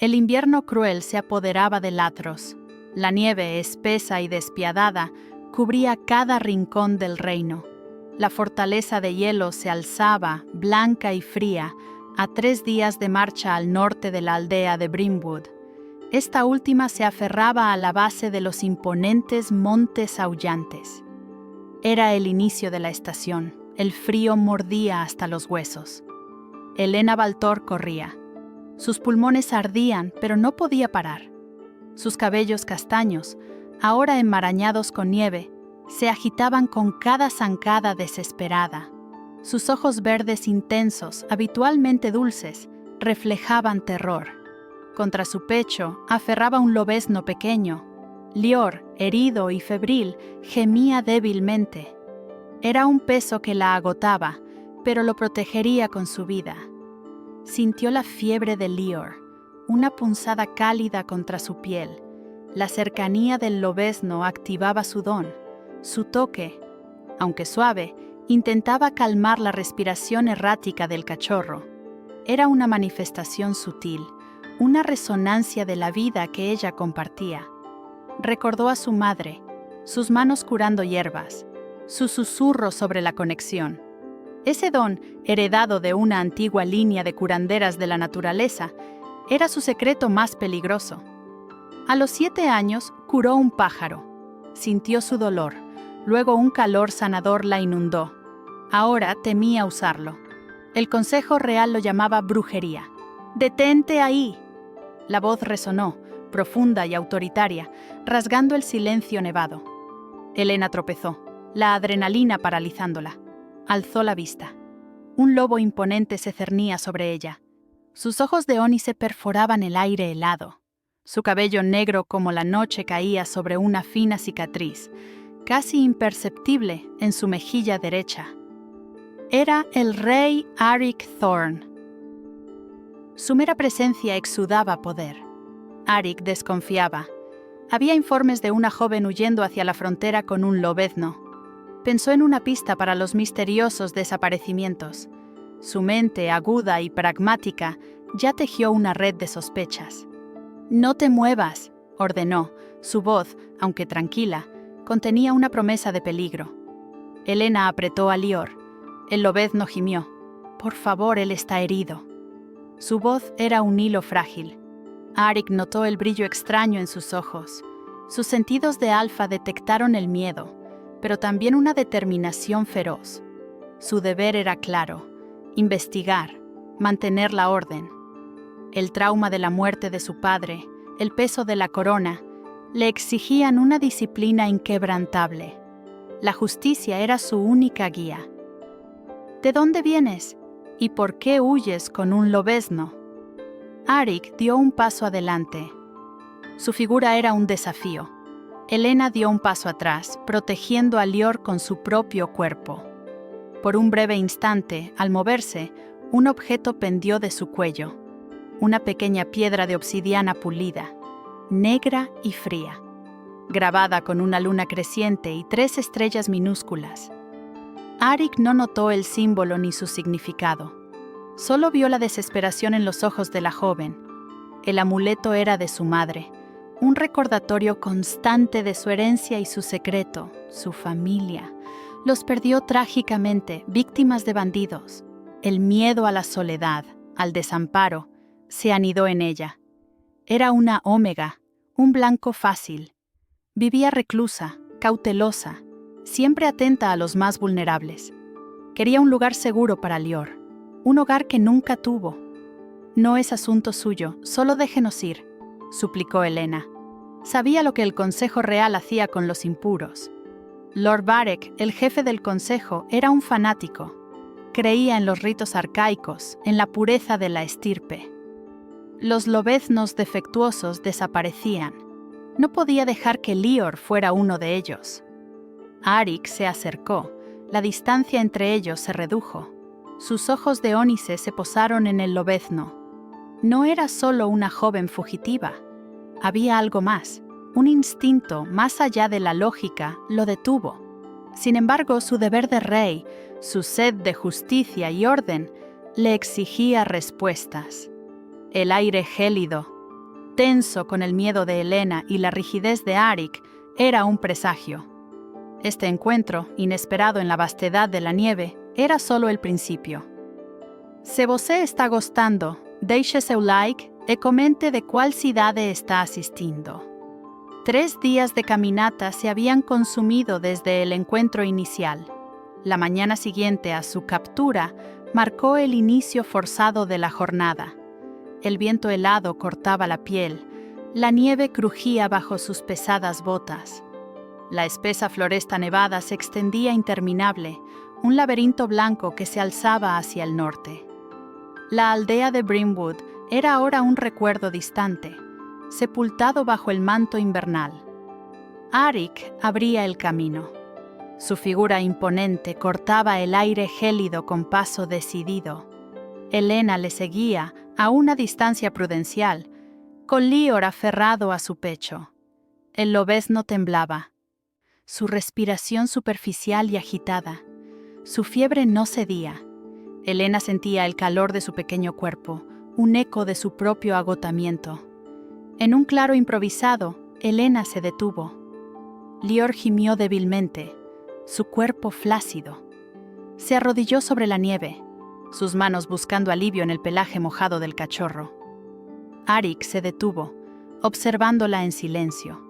El invierno cruel se apoderaba de Latros. La nieve, espesa y despiadada, cubría cada rincón del reino. La fortaleza de hielo se alzaba, blanca y fría, a 3 días de marcha al norte de la aldea de Brimwood. Esta última se aferraba a la base de los imponentes montes aullantes. Era el inicio de la estación. El frío mordía hasta los huesos. Helena Valtor corría. Sus pulmones ardían, pero no podía parar. Sus cabellos castaños, ahora enmarañados con nieve, se agitaban con cada zancada desesperada. Sus ojos verdes intensos, habitualmente dulces, reflejaban terror. Contra su pecho aferraba un lobezno pequeño. Lior, herido y febril, gemía débilmente. Era un peso que la agotaba, pero lo protegería con su vida. Sintió la fiebre de Lior, una punzada cálida contra su piel. La cercanía del lobezno activaba su don. Su toque, aunque suave, intentaba calmar la respiración errática del cachorro. Era una manifestación sutil, una resonancia de la vida que ella compartía. Recordó a su madre, sus manos curando hierbas, su susurro sobre la conexión. Ese don, heredado de una antigua línea de curanderas de la naturaleza, era su secreto más peligroso. A los 7 años curó un pájaro. Sintió su dolor, luego un calor sanador la inundó. Ahora temía usarlo. El Consejo Real lo llamaba brujería. ¡Detente ahí! La voz resonó, profunda y autoritaria, rasgando el silencio nevado. Helena tropezó, la adrenalina paralizándola. Alzó la vista. Un lobo imponente se cernía sobre ella. Sus ojos de ónice perforaban el aire helado. Su cabello negro como la noche caía sobre una fina cicatriz, casi imperceptible en su mejilla derecha. Era el rey Arik Thorn. Su mera presencia exudaba poder. Arik desconfiaba. Había informes de una joven huyendo hacia la frontera con un lobezno. Pensó en una pista para los misteriosos desaparecimientos. Su mente, aguda y pragmática, ya tejió una red de sospechas. «No te muevas», ordenó. Su voz, aunque tranquila, contenía una promesa de peligro. Helena apretó a Lior. El lobezno gimió. «Por favor, él está herido». Su voz era un hilo frágil. Arik notó el brillo extraño en sus ojos. Sus sentidos de alfa detectaron el miedo, pero también una determinación feroz. Su deber era claro: investigar, mantener la orden. El trauma de la muerte de su padre, el peso de la corona, le exigían una disciplina inquebrantable. La justicia era su única guía. ¿De dónde vienes? ¿Y por qué huyes con un lobezno? Arik dio un paso adelante. Su figura era un desafío. Helena dio un paso atrás, protegiendo a Lior con su propio cuerpo. Por un breve instante, al moverse, un objeto pendió de su cuello. Una pequeña piedra de obsidiana pulida, negra y fría, grabada con una luna creciente y 3 estrellas minúsculas. Arik no notó el símbolo ni su significado. Solo vio la desesperación en los ojos de la joven. El amuleto era de su madre, un recordatorio constante de su herencia y su secreto, su familia. Los perdió trágicamente, víctimas de bandidos. El miedo a la soledad, al desamparo, se anidó en ella. Era una ómega, un blanco fácil. Vivía reclusa, cautelosa, siempre atenta a los más vulnerables. Quería un lugar seguro para Lior, un hogar que nunca tuvo. «No es asunto suyo, solo déjenos ir», suplicó Helena. Sabía lo que el Consejo Real hacía con los impuros. Lord Varek, el jefe del consejo, era un fanático. Creía en los ritos arcaicos, en la pureza de la estirpe. Los lobeznos defectuosos desaparecían. No podía dejar que Lior fuera uno de ellos. Arik se acercó. La distancia entre ellos se redujo. Sus ojos de ónice se posaron en el lobezno. No era solo una joven fugitiva. Había algo más. Un instinto, más allá de la lógica, lo detuvo. Sin embargo, su deber de rey, su sed de justicia y orden, le exigía respuestas. El aire gélido, tenso con el miedo de Elena y la rigidez de Arik, era un presagio. Este encuentro, inesperado en la vastedad de la nieve, era solo el principio. Se você está gostando, deixe seu like e comente de cuál cidade está asistindo. 3 días de caminata se habían consumido desde el encuentro inicial. La mañana siguiente a su captura marcó el inicio forzado de la jornada. El viento helado cortaba la piel, la nieve crujía bajo sus pesadas botas. La espesa floresta nevada se extendía interminable, un laberinto blanco que se alzaba hacia el norte. La aldea de Brimwood era ahora un recuerdo distante, sepultado bajo el manto invernal. Arik abría el camino. Su figura imponente cortaba el aire gélido con paso decidido. Elena le seguía a una distancia prudencial, con Lior aferrado a su pecho. El lobezno temblaba. Su respiración superficial y agitada. Su fiebre no cedía. Elena sentía el calor de su pequeño cuerpo, un eco de su propio agotamiento. En un claro improvisado, Elena se detuvo. Lior gimió débilmente, su cuerpo flácido. Se arrodilló sobre la nieve, sus manos buscando alivio en el pelaje mojado del cachorro. Arik se detuvo, observándola en silencio.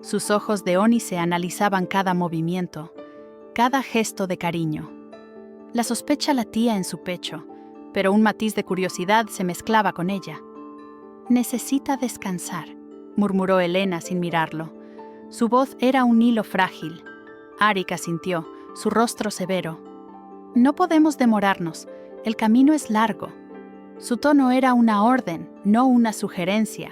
Sus ojos de ónice analizaban cada movimiento, cada gesto de cariño. La sospecha latía en su pecho, pero un matiz de curiosidad se mezclaba con ella. «Necesita descansar», murmuró Elena sin mirarlo. Su voz era un hilo frágil. Arik asintió, su rostro severo. «No podemos demorarnos, el camino es largo». Su tono era una orden, no una sugerencia.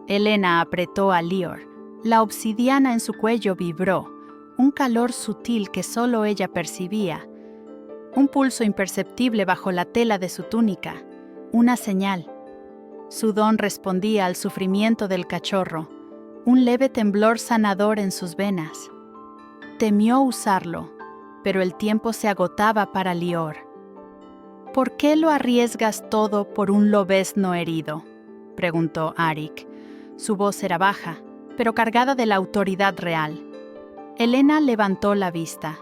Elena apretó a Lior. La obsidiana en su cuello vibró, un calor sutil que solo ella percibía. Un pulso imperceptible bajo la tela de su túnica, una señal. Su don respondía al sufrimiento del cachorro, un leve temblor sanador en sus venas. Temió usarlo, pero el tiempo se agotaba para Lior. «¿Por qué lo arriesgas todo por un lobezno herido?», preguntó Arik. Su voz era baja, pero cargada de la autoridad real. Elena levantó la vista.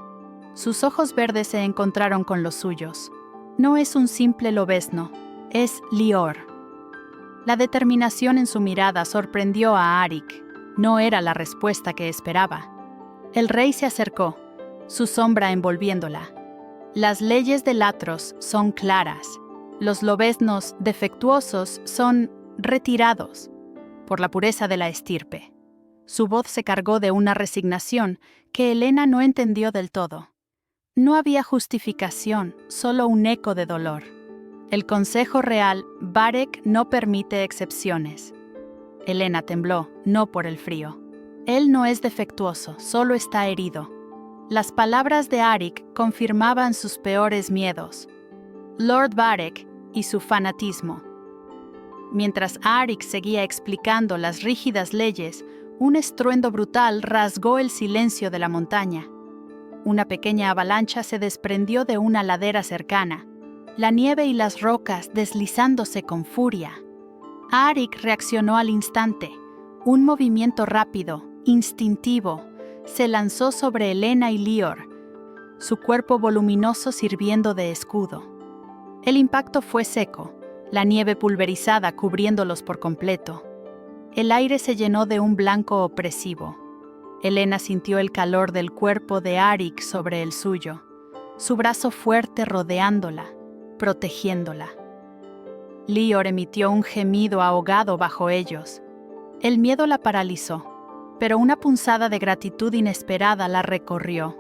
Sus ojos verdes se encontraron con los suyos. No es un simple lobezno, es Lior. La determinación en su mirada sorprendió a Arik. No era la respuesta que esperaba. El rey se acercó, su sombra envolviéndola. Las leyes de Latros son claras. Los lobeznos defectuosos son retirados por la pureza de la estirpe. Su voz se cargó de una resignación que Elena no entendió del todo. No había justificación, solo un eco de dolor. El consejo real, Varek, no permite excepciones. Elena tembló, no por el frío. Él no es defectuoso, solo está herido. Las palabras de Arik confirmaban sus peores miedos. Lord Varek y su fanatismo. Mientras Arik seguía explicando las rígidas leyes, un estruendo brutal rasgó el silencio de la montaña. Una pequeña avalancha se desprendió de una ladera cercana, la nieve y las rocas deslizándose con furia. Arik reaccionó al instante. Un movimiento rápido, instintivo, se lanzó sobre Elena y Lior, su cuerpo voluminoso sirviendo de escudo. El impacto fue seco, la nieve pulverizada cubriéndolos por completo. El aire se llenó de un blanco opresivo. Elena sintió el calor del cuerpo de Arik sobre el suyo, su brazo fuerte rodeándola, protegiéndola. Lior emitió un gemido ahogado bajo ellos. El miedo la paralizó, pero una punzada de gratitud inesperada la recorrió.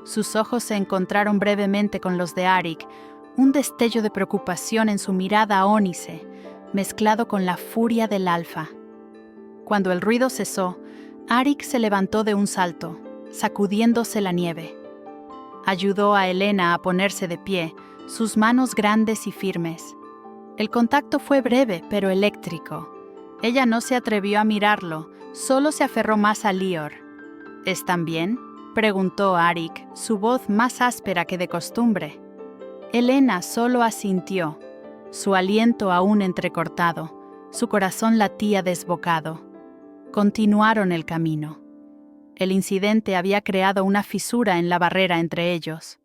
Sus ojos se encontraron brevemente con los de Arik, un destello de preocupación en su mirada ónice, mezclado con la furia del alfa. Cuando el ruido cesó, Arik se levantó de un salto, sacudiéndose la nieve. Ayudó a Elena a ponerse de pie, sus manos grandes y firmes. El contacto fue breve, pero eléctrico. Ella no se atrevió a mirarlo, solo se aferró más a Lior. ¿Están bien?, preguntó Arik, su voz más áspera que de costumbre. Elena solo asintió, su aliento aún entrecortado, Su corazón latía desbocado. Continuaron el camino. El incidente había creado una fisura en la barrera entre ellos.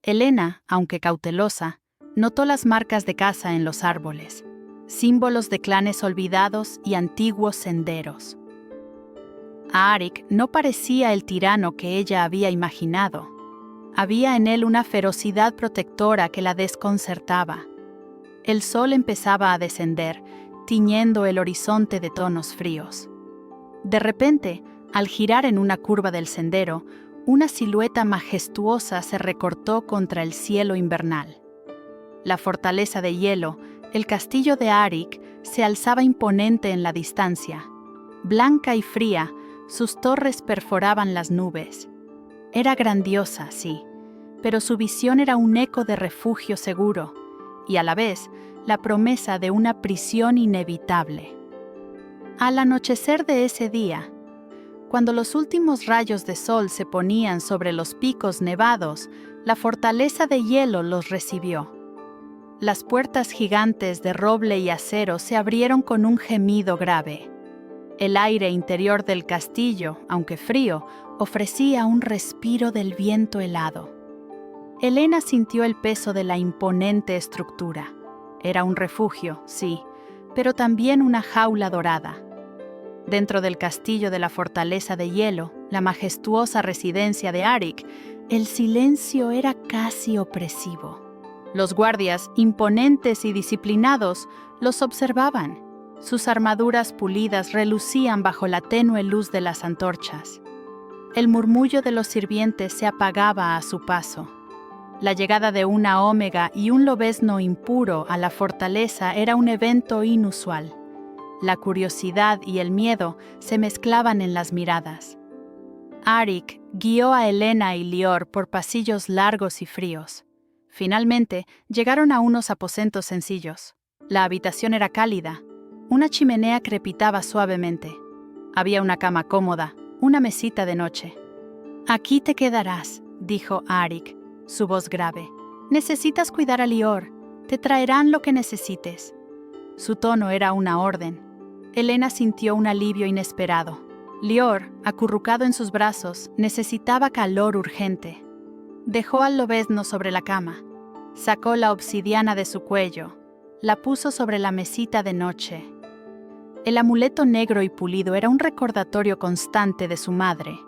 Elena, aunque cautelosa, notó las marcas de caza en los árboles, símbolos de clanes olvidados y antiguos senderos. Arik no parecía el tirano que ella había imaginado. Había en él una ferocidad protectora que la desconcertaba. El sol empezaba a descender, tiñendo el horizonte de tonos fríos. De repente, al girar en una curva del sendero, una silueta majestuosa se recortó contra el cielo invernal. La fortaleza de hielo, el castillo de Arik, se alzaba imponente en la distancia. Blanca y fría, sus torres perforaban las nubes. Era grandiosa, sí, pero su visión era un eco de refugio seguro y a la vez la promesa de una prisión inevitable. Al anochecer de ese día, cuando los últimos rayos de sol se ponían sobre los picos nevados, la fortaleza de hielo los recibió. Las puertas gigantes de roble y acero se abrieron con un gemido grave. El aire interior del castillo, aunque frío, ofrecía un respiro del viento helado. Elena sintió el peso de la imponente estructura. Era un refugio, sí, pero también una jaula dorada. Dentro del castillo de la fortaleza de hielo, la majestuosa residencia de Arik, el silencio era casi opresivo. Los guardias, imponentes y disciplinados, los observaban. Sus armaduras pulidas relucían bajo la tenue luz de las antorchas. El murmullo de los sirvientes se apagaba a su paso. La llegada de una ómega y un lobezno impuro a la fortaleza era un evento inusual. La curiosidad y el miedo se mezclaban en las miradas. Arik guió a Elena y Lior por pasillos largos y fríos. Finalmente, llegaron a unos aposentos sencillos. La habitación era cálida. Una chimenea crepitaba suavemente. Había una cama cómoda, una mesita de noche. «Aquí te quedarás», dijo Arik, su voz grave. «Necesitas cuidar a Lior. Te traerán lo que necesites». Su tono era una orden. Elena sintió un alivio inesperado. Lior, acurrucado en sus brazos, necesitaba calor urgente. Dejó al lobezno sobre la cama. Sacó la obsidiana de su cuello. La puso sobre la mesita de noche. El amuleto negro y pulido era un recordatorio constante de su madre.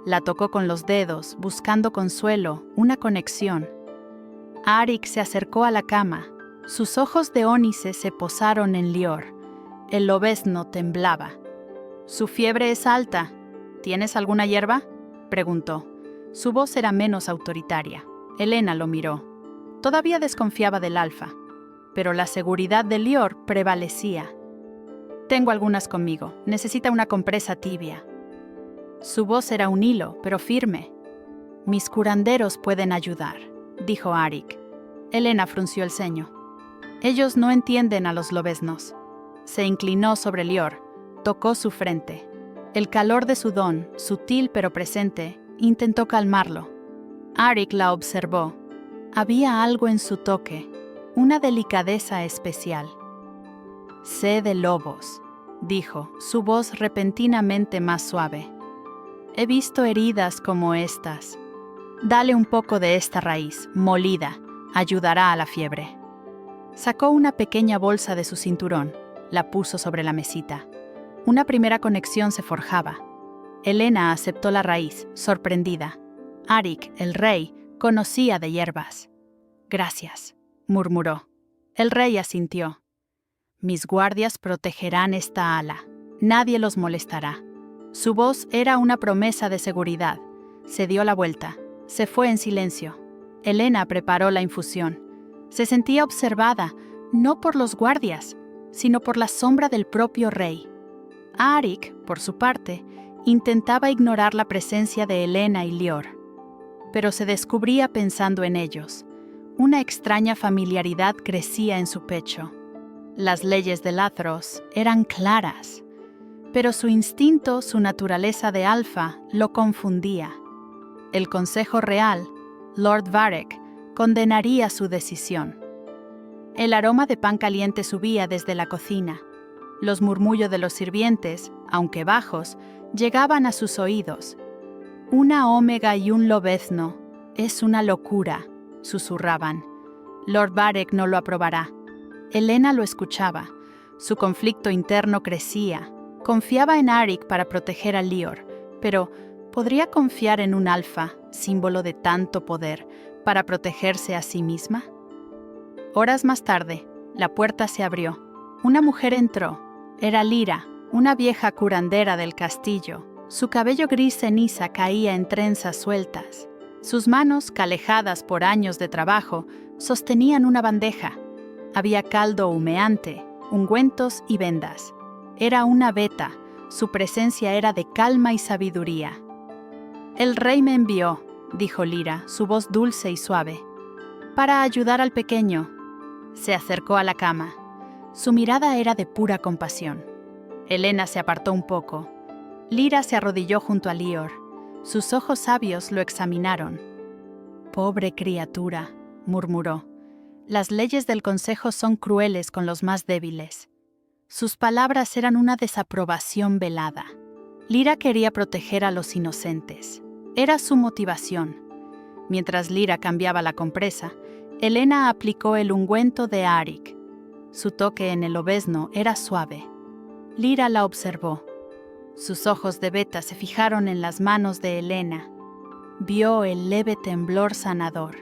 La tocó con los dedos, buscando consuelo, una conexión. Arik se acercó a la cama. Sus ojos de ónice se posaron en Lior. El lobezno temblaba. «Su fiebre es alta. ¿Tienes alguna hierba?», preguntó. Su voz era menos autoritaria. Elena lo miró. Todavía desconfiaba del alfa, pero la seguridad de Lior prevalecía. «Tengo algunas conmigo. Necesita una compresa tibia». Su voz era un hilo, pero firme. «Mis curanderos pueden ayudar», dijo Arik. Elena frunció el ceño. «Ellos no entienden a los lobeznos». Se inclinó sobre Lior, tocó su frente. El calor de su don, sutil pero presente, intentó calmarlo. Arik la observó. Había algo en su toque, una delicadeza especial. «Sé de lobos», dijo, su voz repentinamente más suave. «He visto heridas como estas. Dale un poco de esta raíz, molida, ayudará a la fiebre». Sacó una pequeña bolsa de su cinturón, la puso sobre la mesita. Una primera conexión se forjaba. Elena aceptó la raíz, sorprendida. Arik, el rey, conocía de hierbas. «Gracias», murmuró. El rey asintió. «Mis guardias protegerán esta ala. Nadie los molestará». Su voz era una promesa de seguridad. Se dio la vuelta. Se fue en silencio. Elena preparó la infusión. Se sentía observada, no por los guardias, sino por la sombra del propio rey. Arik, por su parte, intentaba ignorar la presencia de Elena y Lior, pero se descubría pensando en ellos. Una extraña familiaridad crecía en su pecho. Las leyes de Lathros eran claras, pero su instinto, su naturaleza de alfa, lo confundía. El Consejo Real, Lord Varek, condenaría su decisión. El aroma de pan caliente subía desde la cocina. Los murmullos de los sirvientes, aunque bajos, llegaban a sus oídos. «Una omega y un lobezno. Es una locura», susurraban. «Lord Varec no lo aprobará». Helena lo escuchaba. Su conflicto interno crecía. Confiaba en Arik para proteger a Lior, pero ¿podría confiar en un alfa, símbolo de tanto poder, para protegerse a sí misma? Horas más tarde, la puerta se abrió. Una mujer entró. Era Lyra, una vieja curandera del castillo. Su cabello gris ceniza caía en trenzas sueltas. Sus manos, calejadas por años de trabajo, sostenían una bandeja. Había caldo humeante, ungüentos y vendas. Era una beta. Su presencia era de calma y sabiduría. «El rey me envió», dijo Lyra, su voz dulce y suave, «para ayudar al pequeño». Se acercó a la cama. Su mirada era de pura compasión. Helena se apartó un poco. Lyra se arrodilló junto a Lior. Sus ojos sabios lo examinaron. «Pobre criatura», murmuró. «Las leyes del consejo son crueles con los más débiles». Sus palabras eran una desaprobación velada. Lyra quería proteger a los inocentes. Era su motivación. Mientras Lyra cambiaba la compresa, Helena aplicó el ungüento de Arik. Su toque en el lobezno era suave. Lyra la observó. Sus ojos de beta se fijaron en las manos de Helena. Vio el leve temblor sanador.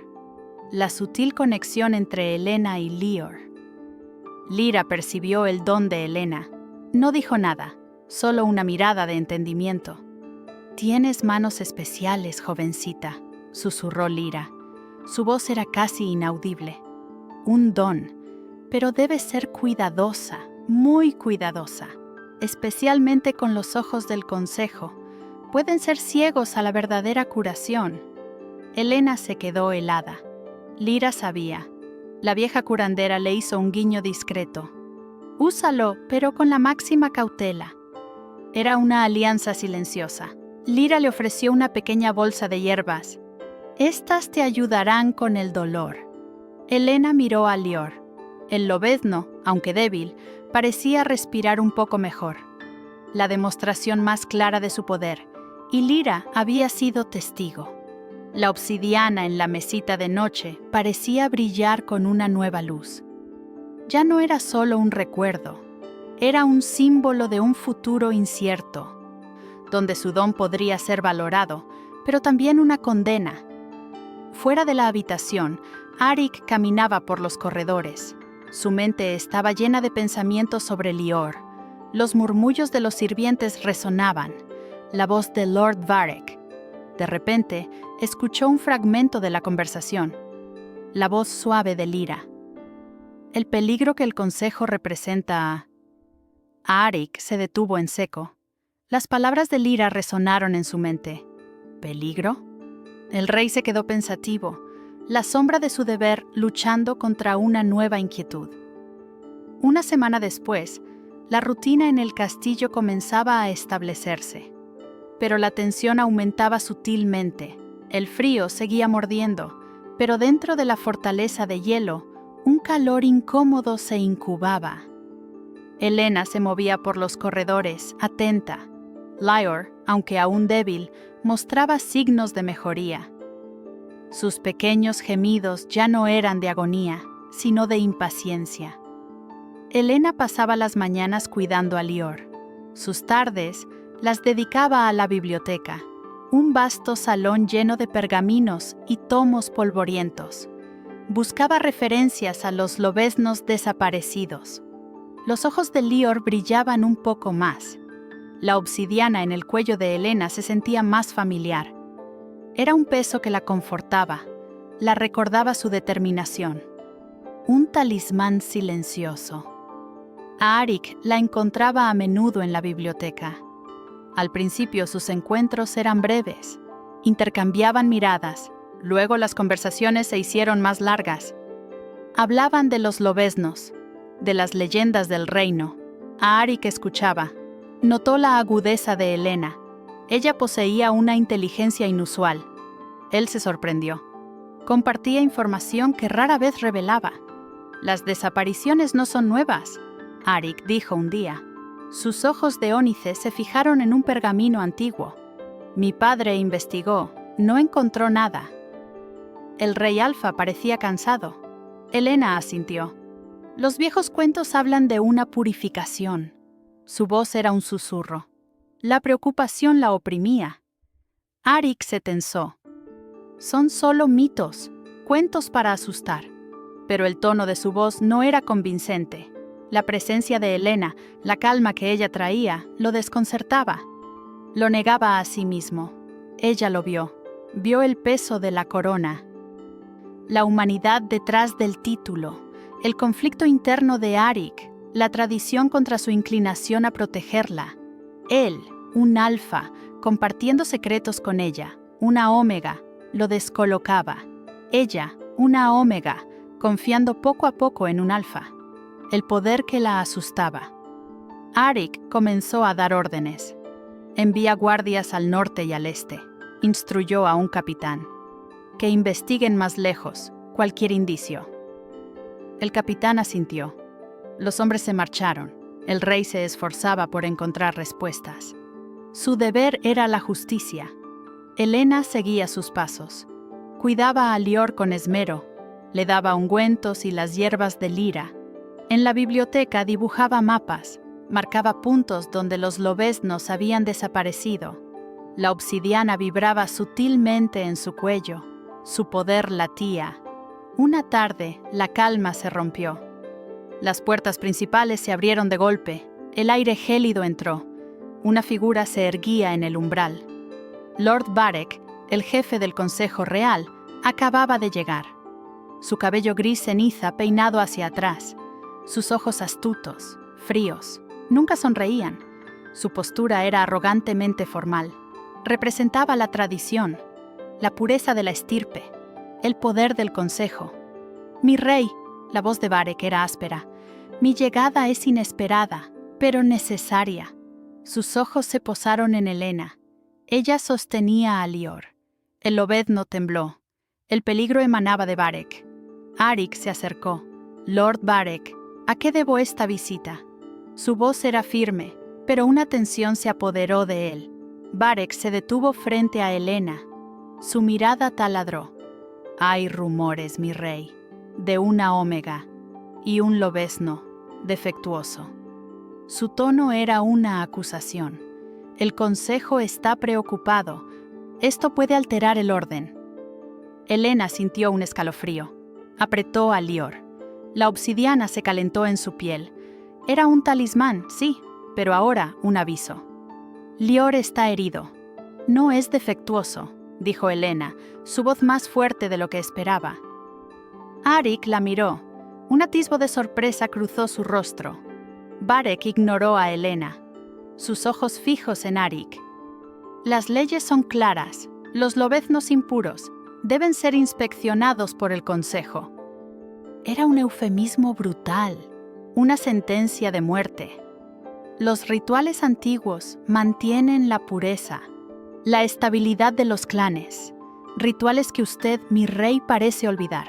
La sutil conexión entre Helena y Lior. Lyra percibió el don de Helena. No dijo nada, solo una mirada de entendimiento. «Tienes manos especiales, jovencita», susurró Lyra. Su voz era casi inaudible. «Un don, pero debes ser cuidadosa, muy cuidadosa, especialmente con los ojos del consejo. Pueden ser ciegos a la verdadera curación». Helena se quedó helada. Lyra sabía. La vieja curandera le hizo un guiño discreto. «Úsalo, pero con la máxima cautela». Era una alianza silenciosa. Lyra le ofreció una pequeña bolsa de hierbas. «Estas te ayudarán con el dolor». Helena miró a Lior. El lobezno, aunque débil, parecía respirar un poco mejor. La demostración más clara de su poder, y Lyra había sido testigo. La obsidiana en la mesita de noche parecía brillar con una nueva luz. Ya no era solo un recuerdo, era un símbolo de un futuro incierto, donde su don podría ser valorado, pero también una condena. Fuera de la habitación, Arik caminaba por los corredores. Su mente estaba llena de pensamientos sobre Lior. Los murmullos de los sirvientes resonaban. La voz de Lord Varec. De repente, escuchó un fragmento de la conversación. La voz suave de Lyra. «El peligro que el consejo representa...» Arik se detuvo en seco. Las palabras de Lyra resonaron en su mente. ¿Peligro? El rey se quedó pensativo, la sombra de su deber luchando contra una nueva inquietud. Una semana después, la rutina en el castillo comenzaba a establecerse. Pero la tensión aumentaba sutilmente. El frío seguía mordiendo, pero dentro de la fortaleza de hielo, un calor incómodo se incubaba. Helena se movía por los corredores, atenta. Lior, aunque aún débil, mostraba signos de mejoría. Sus pequeños gemidos ya no eran de agonía, sino de impaciencia. Helena pasaba las mañanas cuidando a Lior. Sus tardes las dedicaba a la biblioteca, un vasto salón lleno de pergaminos y tomos polvorientos. Buscaba referencias a los lobeznos desaparecidos. Los ojos de Lior brillaban un poco más. La obsidiana en el cuello de Helena se sentía más familiar. Era un peso que la confortaba, la recordaba su determinación. Un talismán silencioso. A Arik la encontraba a menudo en la biblioteca. Al principio sus encuentros eran breves. Intercambiaban miradas, luego las conversaciones se hicieron más largas. Hablaban de los lobeznos, de las leyendas del reino. A Arik escuchaba. Notó la agudeza de Helena. Ella poseía una inteligencia inusual. Él se sorprendió. Compartía información que rara vez revelaba. «Las desapariciones no son nuevas», Arik dijo un día. Sus ojos de ónice se fijaron en un pergamino antiguo. Mi padre investigó, no encontró nada. El rey Alfa parecía cansado. Helena asintió. Los viejos cuentos hablan de una purificación. Su voz era un susurro. La preocupación la oprimía. Arik se tensó. Son solo mitos, cuentos para asustar. Pero el tono de su voz no era convincente. La presencia de Helena, la calma que ella traía, lo desconcertaba. Lo negaba a sí mismo. Ella lo vio. Vio el peso de la corona. La humanidad detrás del título, el conflicto interno de Arik, la tradición contra su inclinación a protegerla. Él, un alfa, compartiendo secretos con ella, una omega, lo descolocaba. Ella, una omega, confiando poco a poco en un alfa. El poder que la asustaba. Arik comenzó a dar órdenes. Envía guardias al norte y al este. Instruyó a un capitán. Que investiguen más lejos, cualquier indicio. El capitán asintió. Los hombres se marcharon. El rey se esforzaba por encontrar respuestas. Su deber era la justicia. Helena seguía sus pasos. Cuidaba a Lior con esmero. Le daba ungüentos y las hierbas de lira. En la biblioteca dibujaba mapas. Marcaba puntos donde los lobeznos habían desaparecido. La obsidiana vibraba sutilmente en su cuello. Su poder latía. Una tarde, la calma se rompió. Las puertas principales se abrieron de golpe. El aire gélido entró. Una figura se erguía en el umbral. Lord Varek, el jefe del Consejo Real, acababa de llegar. Su cabello gris ceniza peinado hacia atrás. Sus ojos astutos, fríos. Nunca sonreían. Su postura era arrogantemente formal. Representaba la tradición, la pureza de la estirpe, el poder del consejo. Mi rey, la voz de Varek era áspera. Mi llegada es inesperada, pero necesaria. Sus ojos se posaron en Helena. Ella sostenía a Lior. El lobezno tembló. El peligro emanaba de Varek. Arik se acercó. Lord Varek, ¿a qué debo esta visita? Su voz era firme, pero una tensión se apoderó de él. Varek se detuvo frente a Helena. Su mirada taladró. Hay rumores, mi rey, de una omega y un lobezno defectuoso. Su tono era una acusación. El consejo está preocupado. Esto puede alterar el orden. Helena sintió un escalofrío. Apretó a Lior. La obsidiana se calentó en su piel. Era un talismán, sí, pero ahora un aviso. Lior está herido. No es defectuoso, dijo Helena, su voz más fuerte de lo que esperaba. Arik la miró. Un atisbo de sorpresa cruzó su rostro. Varek ignoró a Helena. Sus ojos fijos en Arik. Las leyes son claras. Los lobeznos impuros deben ser inspeccionados por el consejo. Era un eufemismo brutal, una sentencia de muerte. Los rituales antiguos mantienen la pureza, la estabilidad de los clanes, rituales que usted, mi rey, parece olvidar.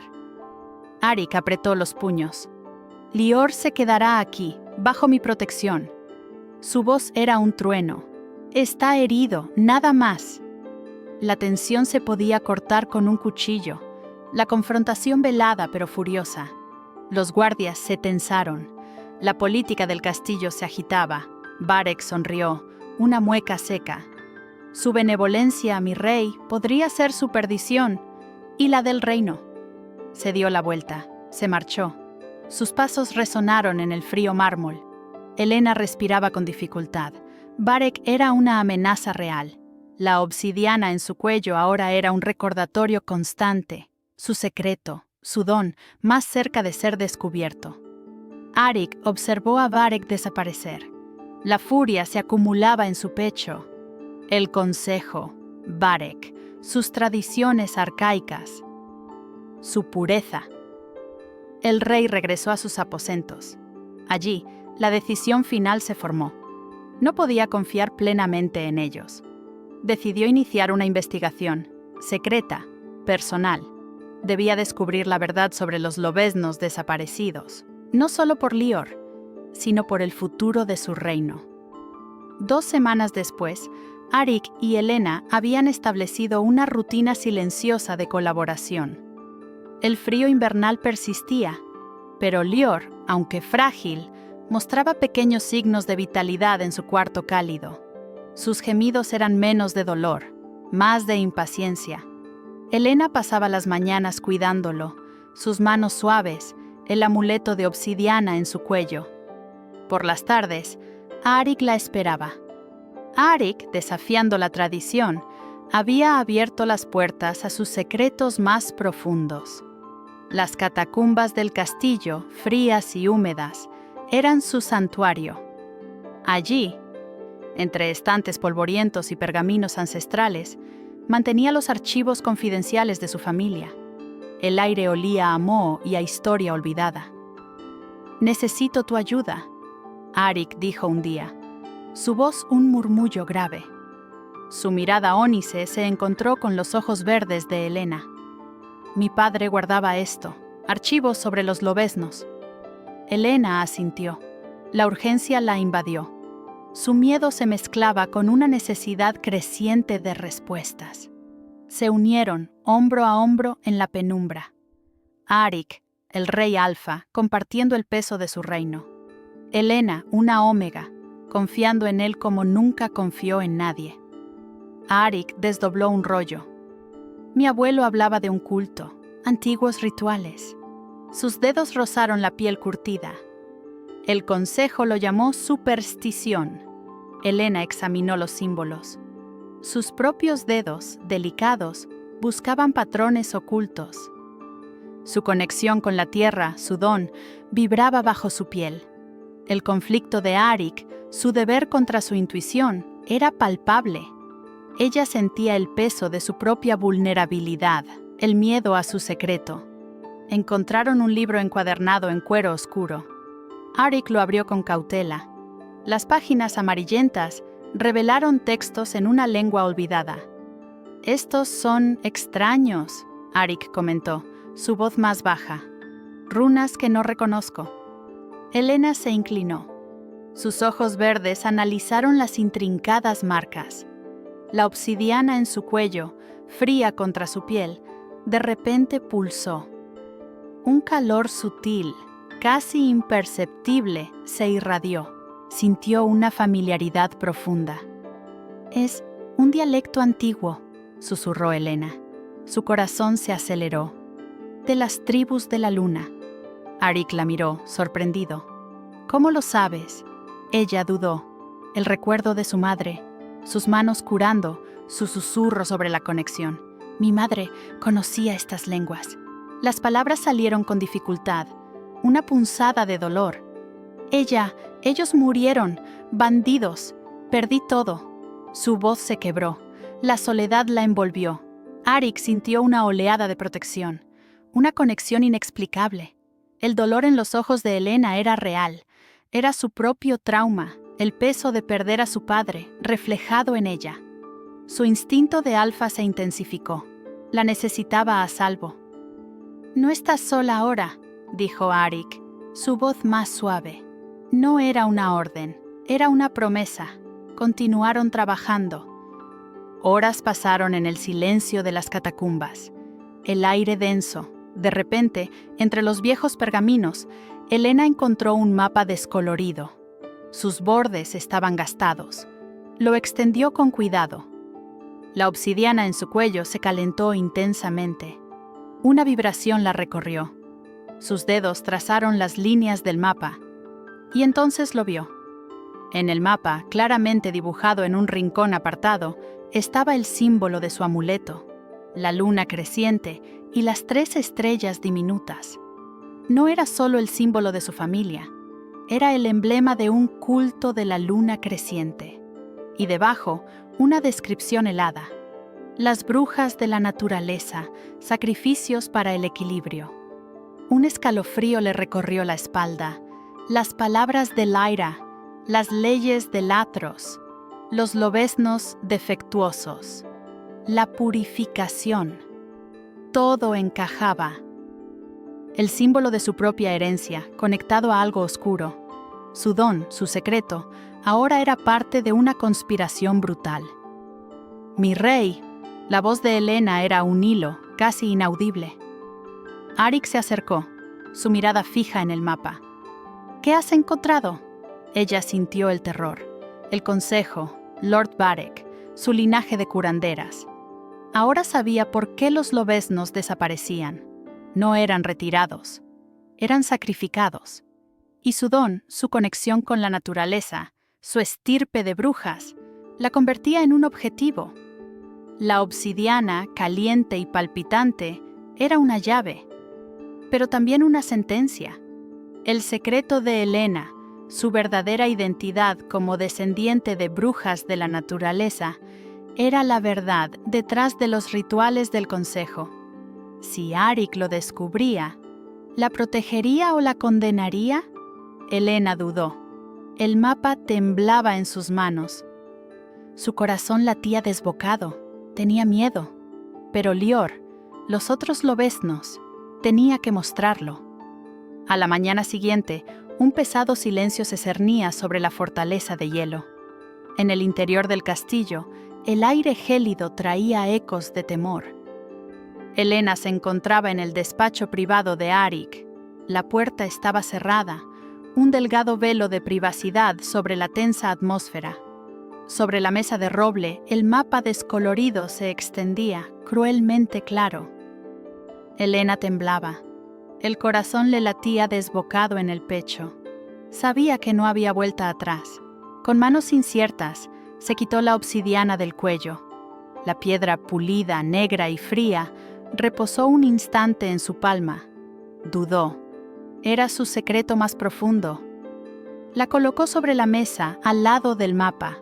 Arik apretó los puños. Lior se quedará aquí, bajo mi protección. Su voz era un trueno. Está herido, nada más. La tensión se podía cortar con un cuchillo. La confrontación velada pero furiosa. Los guardias se tensaron. La política del castillo se agitaba. Varek sonrió, una mueca seca. Su benevolencia a mi rey podría ser su perdición y la del reino. Se dio la vuelta, se marchó. Sus pasos resonaron en el frío mármol. Helena respiraba con dificultad. Varek era una amenaza real. La obsidiana en su cuello ahora era un recordatorio constante. Su secreto, su don, más cerca de ser descubierto. Arik observó a Varek desaparecer. La furia se acumulaba en su pecho. El consejo, Varek, sus tradiciones arcaicas, su pureza. El rey regresó a sus aposentos. Allí, la decisión final se formó. No podía confiar plenamente en ellos. Decidió iniciar una investigación, secreta, personal. Debía descubrir la verdad sobre los lobeznos desaparecidos, no solo por Lior, sino por el futuro de su reino. 2 semanas después, Arik y Elena habían establecido una rutina silenciosa de colaboración. El frío invernal persistía, pero Lior, aunque frágil, mostraba pequeños signos de vitalidad en su cuarto cálido. Sus gemidos eran menos de dolor, más de impaciencia. Elena pasaba las mañanas cuidándolo, sus manos suaves, el amuleto de obsidiana en su cuello. Por las tardes, Arik la esperaba. Arik, desafiando la tradición, había abierto las puertas a sus secretos más profundos. Las catacumbas del castillo, frías y húmedas, eran su santuario. Allí, entre estantes polvorientos y pergaminos ancestrales, mantenía los archivos confidenciales de su familia. El aire olía a moho y a historia olvidada. «Necesito tu ayuda», Arik dijo un día, su voz un murmullo grave. Su mirada ónice se encontró con los ojos verdes de Elena. «Mi padre guardaba esto, archivos sobre los lobeznos». Elena asintió. La urgencia la invadió. Su miedo se mezclaba con una necesidad creciente de respuestas. Se unieron, hombro a hombro, en la penumbra. Arik, el rey alfa, compartiendo el peso de su reino. Elena, una ómega, confiando en él como nunca confió en nadie. Arik desdobló un rollo. Mi abuelo hablaba de un culto, antiguos rituales. Sus dedos rozaron la piel curtida. El consejo lo llamó superstición. Elena examinó los símbolos. Sus propios dedos, delicados, buscaban patrones ocultos. Su conexión con la tierra, su don, vibraba bajo su piel. El conflicto de Arik, su deber contra su intuición, era palpable. Ella sentía el peso de su propia vulnerabilidad, el miedo a su secreto. Encontraron un libro encuadernado en cuero oscuro. Arik lo abrió con cautela. Las páginas amarillentas revelaron textos en una lengua olvidada. «Estos son extraños», Arik comentó, su voz más baja. «Runas que no reconozco». Elena se inclinó. Sus ojos verdes analizaron las intrincadas marcas. La obsidiana en su cuello, fría contra su piel, de repente pulsó. Un calor sutil, casi imperceptible, se irradió. Sintió una familiaridad profunda. «Es un dialecto antiguo», susurró Elena. Su corazón se aceleró. «De las tribus de la luna». Arik la miró, sorprendido. «¿Cómo lo sabes?» Ella dudó. El recuerdo de su madre, sus manos curando, su susurro sobre la conexión. «Mi madre conocía estas lenguas». Las palabras salieron con dificultad, una punzada de dolor. «Ellos murieron, bandidos, perdí todo». Su voz se quebró, la soledad la envolvió. Arik sintió una oleada de protección, una conexión inexplicable. El dolor en los ojos de Elena era real, era su propio trauma, el peso de perder a su padre, reflejado en ella. Su instinto de alfa se intensificó, la necesitaba a salvo. «No estás sola ahora», dijo Arik, su voz más suave. No era una orden, era una promesa. Continuaron trabajando. Horas pasaron en el silencio de las catacumbas. El aire denso. De repente, entre los viejos pergaminos, Elena encontró un mapa descolorido. Sus bordes estaban gastados. Lo extendió con cuidado. La obsidiana en su cuello se calentó intensamente. Una vibración la recorrió. Sus dedos trazaron las líneas del mapa. Y entonces lo vio. En el mapa, claramente dibujado en un rincón apartado, estaba el símbolo de su amuleto, la luna creciente y las 3 estrellas diminutas. No era solo el símbolo de su familia, era el emblema de un culto de la luna creciente. Y debajo, una descripción helada. Las brujas de la naturaleza, sacrificios para el equilibrio. Un escalofrío le recorrió la espalda. Las palabras de Lyra, las leyes de Latros, los lobeznos defectuosos, la purificación. Todo encajaba. El símbolo de su propia herencia, conectado a algo oscuro. Su don, su secreto, ahora era parte de una conspiración brutal. «Mi rey», la voz de Elena era un hilo, casi inaudible. Arik se acercó, su mirada fija en el mapa. «¿Qué has encontrado?». Ella sintió el terror. El consejo, Lord Varek, su linaje de curanderas. Ahora sabía por qué los lobeznos desaparecían. No eran retirados, eran sacrificados. Y su don, su conexión con la naturaleza, su estirpe de brujas, la convertía en un objetivo. La obsidiana, caliente y palpitante, era una llave, pero también una sentencia. El secreto de Elena, su verdadera identidad como descendiente de brujas de la naturaleza, era la verdad detrás de los rituales del consejo. Si Arik lo descubría, ¿la protegería o la condenaría? Elena dudó. El mapa temblaba en sus manos. Su corazón latía desbocado. Tenía miedo. Pero Lior, los otros lobeznos, tenía que mostrarlo. A la mañana siguiente, un pesado silencio se cernía sobre la fortaleza de hielo. En el interior del castillo, el aire gélido traía ecos de temor. Elena se encontraba en el despacho privado de Arik. La puerta estaba cerrada, un delgado velo de privacidad sobre la tensa atmósfera. Sobre la mesa de roble, el mapa descolorido se extendía, cruelmente claro. Elena temblaba. El corazón le latía desbocado en el pecho. Sabía que no había vuelta atrás. Con manos inciertas, se quitó la obsidiana del cuello. La piedra pulida, negra y fría, reposó un instante en su palma. Dudó. Era su secreto más profundo. La colocó sobre la mesa, al lado del mapa.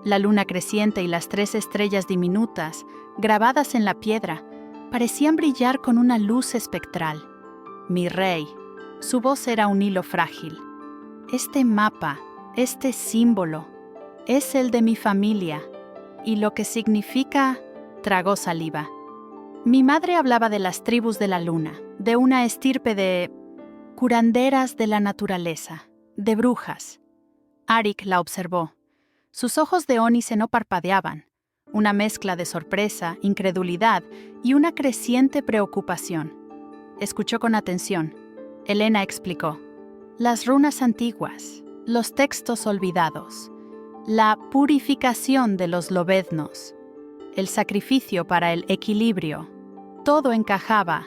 La luna creciente y las 3 estrellas diminutas, grabadas en la piedra, parecían brillar con una luz espectral. «Mi rey». Su voz era un hilo frágil. «Este mapa, este símbolo, es el de mi familia, y lo que significa…». Tragó saliva. «Mi madre hablaba de las tribus de la luna, de una estirpe de curanderas de la naturaleza, de brujas». Arik la observó. Sus ojos de ónice no parpadeaban, una mezcla de sorpresa, incredulidad y una creciente preocupación. Escuchó con atención. Elena explicó. «Las runas antiguas, los textos olvidados, la purificación de los lobeznos, el sacrificio para el equilibrio, todo encajaba».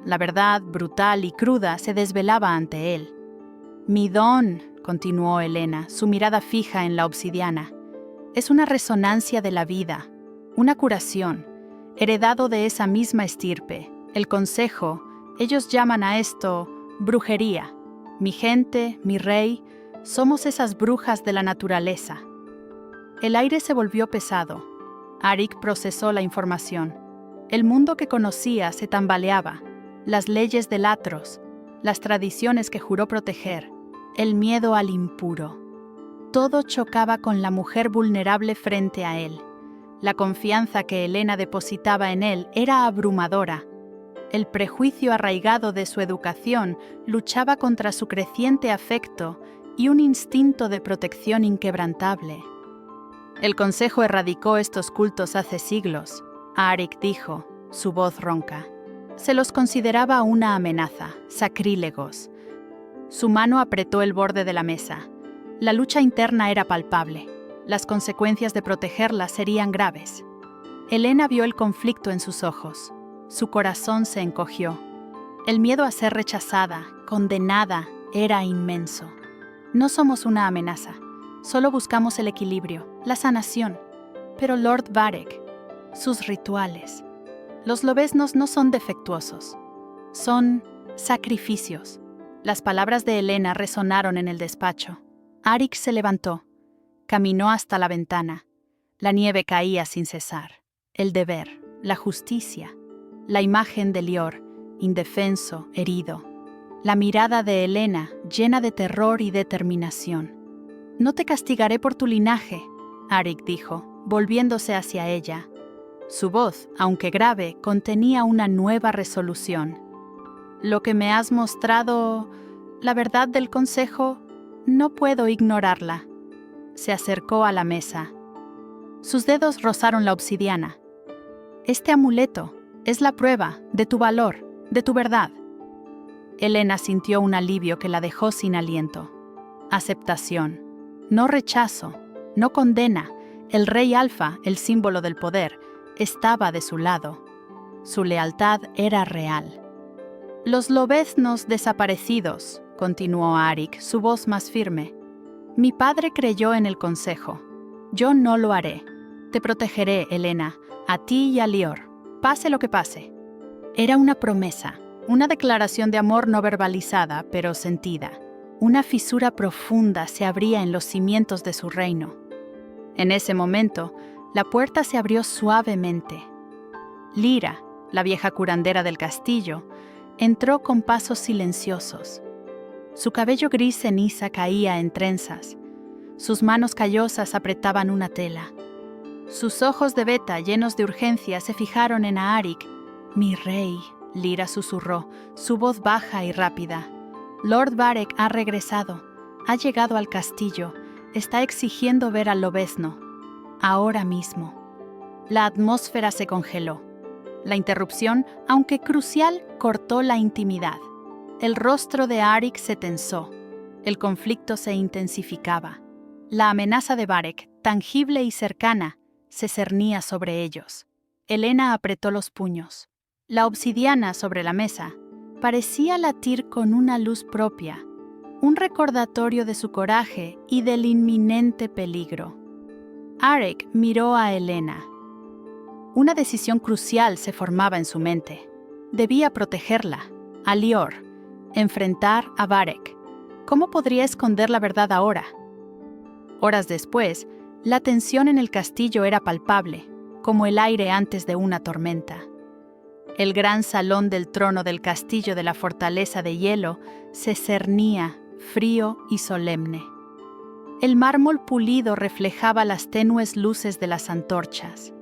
La verdad, brutal y cruda, se desvelaba ante él. «Mi don», continuó Elena, su mirada fija en la obsidiana, «es una resonancia de la vida, una curación, heredado de esa misma estirpe. El consejo, ellos llaman a esto brujería. Mi gente, mi rey, somos esas brujas de la naturaleza». El aire se volvió pesado. Arik procesó la información. El mundo que conocía se tambaleaba. Las leyes del Atros, las tradiciones que juró proteger, el miedo al impuro. Todo chocaba con la mujer vulnerable frente a él. La confianza que Elena depositaba en él era abrumadora. El prejuicio arraigado de su educación luchaba contra su creciente afecto y un instinto de protección inquebrantable. «El consejo erradicó estos cultos hace siglos», Arik dijo, su voz ronca. Se los consideraba una amenaza, sacrílegos. Su mano apretó el borde de la mesa. La lucha interna era palpable. Las consecuencias de protegerla serían graves. Elena vio el conflicto en sus ojos. Su corazón se encogió. El miedo a ser rechazada, condenada, era inmenso. «No somos una amenaza. Solo buscamos el equilibrio, la sanación. Pero Lord Varek, sus rituales. Los lobeznos no son defectuosos. Son sacrificios». Las palabras de Elena resonaron en el despacho. Arik se levantó. Caminó hasta la ventana. La nieve caía sin cesar. El deber, la justicia, la imagen de Lior, indefenso, herido. La mirada de Elena, llena de terror y determinación. «No te castigaré por tu linaje», Arik dijo, volviéndose hacia ella. Su voz, aunque grave, contenía una nueva resolución. «Lo que me has mostrado, la verdad del consejo, no puedo ignorarla. se acercó a la mesa. Sus dedos rozaron la obsidiana. Este amuleto es la prueba de tu valor, de tu verdad. Helena sintió un alivio que la dejó sin aliento. Aceptación, no rechazo, no condena. El rey Alfa, el símbolo del poder, estaba de su lado. Su lealtad era real. Los lobeznos desaparecidos, continuó Arik, su voz más firme. Mi padre creyó en el consejo. Yo no lo haré. Te protegeré, Helena, a ti y a Lior, pase lo que pase. Era una promesa, una declaración de amor no verbalizada, pero sentida. Una fisura profunda se abría en los cimientos de su reino. En ese momento, la puerta se abrió suavemente. Lyra, la vieja curandera del castillo, entró con pasos silenciosos. Su cabello gris ceniza caía en trenzas. Sus manos callosas apretaban una tela. Sus ojos de beta, llenos de urgencia, se fijaron en Arik. «Mi rey», Lyra susurró, su voz baja y rápida. «Lord Varek ha regresado. Ha llegado al castillo. Está exigiendo ver al lobezno. Ahora mismo». La atmósfera se congeló. La interrupción, aunque crucial, cortó la intimidad. El rostro de Arik se tensó. El conflicto se intensificaba. La amenaza de Varek, tangible y cercana, se cernía sobre ellos. Helena apretó los puños. La obsidiana sobre la mesa parecía latir con una luz propia, un recordatorio de su coraje y del inminente peligro. Arik miró a Helena. Una decisión crucial se formaba en su mente. Debía protegerla, a Lior, enfrentar a Varek. ¿Cómo podría esconder la verdad ahora? Horas después, la tensión en el castillo era palpable, como el aire antes de una tormenta. El gran salón del trono del castillo de la fortaleza de hielo se cernía, frío y solemne. El mármol pulido reflejaba las tenues luces de las antorchas.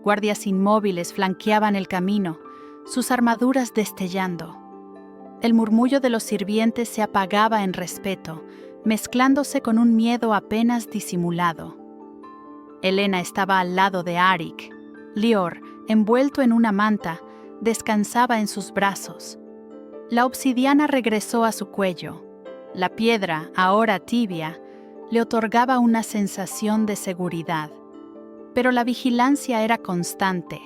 Guardias inmóviles flanqueaban el camino, sus armaduras destellando. El murmullo de los sirvientes se apagaba en respeto, mezclándose con un miedo apenas disimulado. Helena estaba al lado de Arik. Lior, envuelto en una manta, descansaba en sus brazos. La obsidiana regresó a su cuello. La piedra, ahora tibia, le otorgaba una sensación de seguridad. Pero la vigilancia era constante.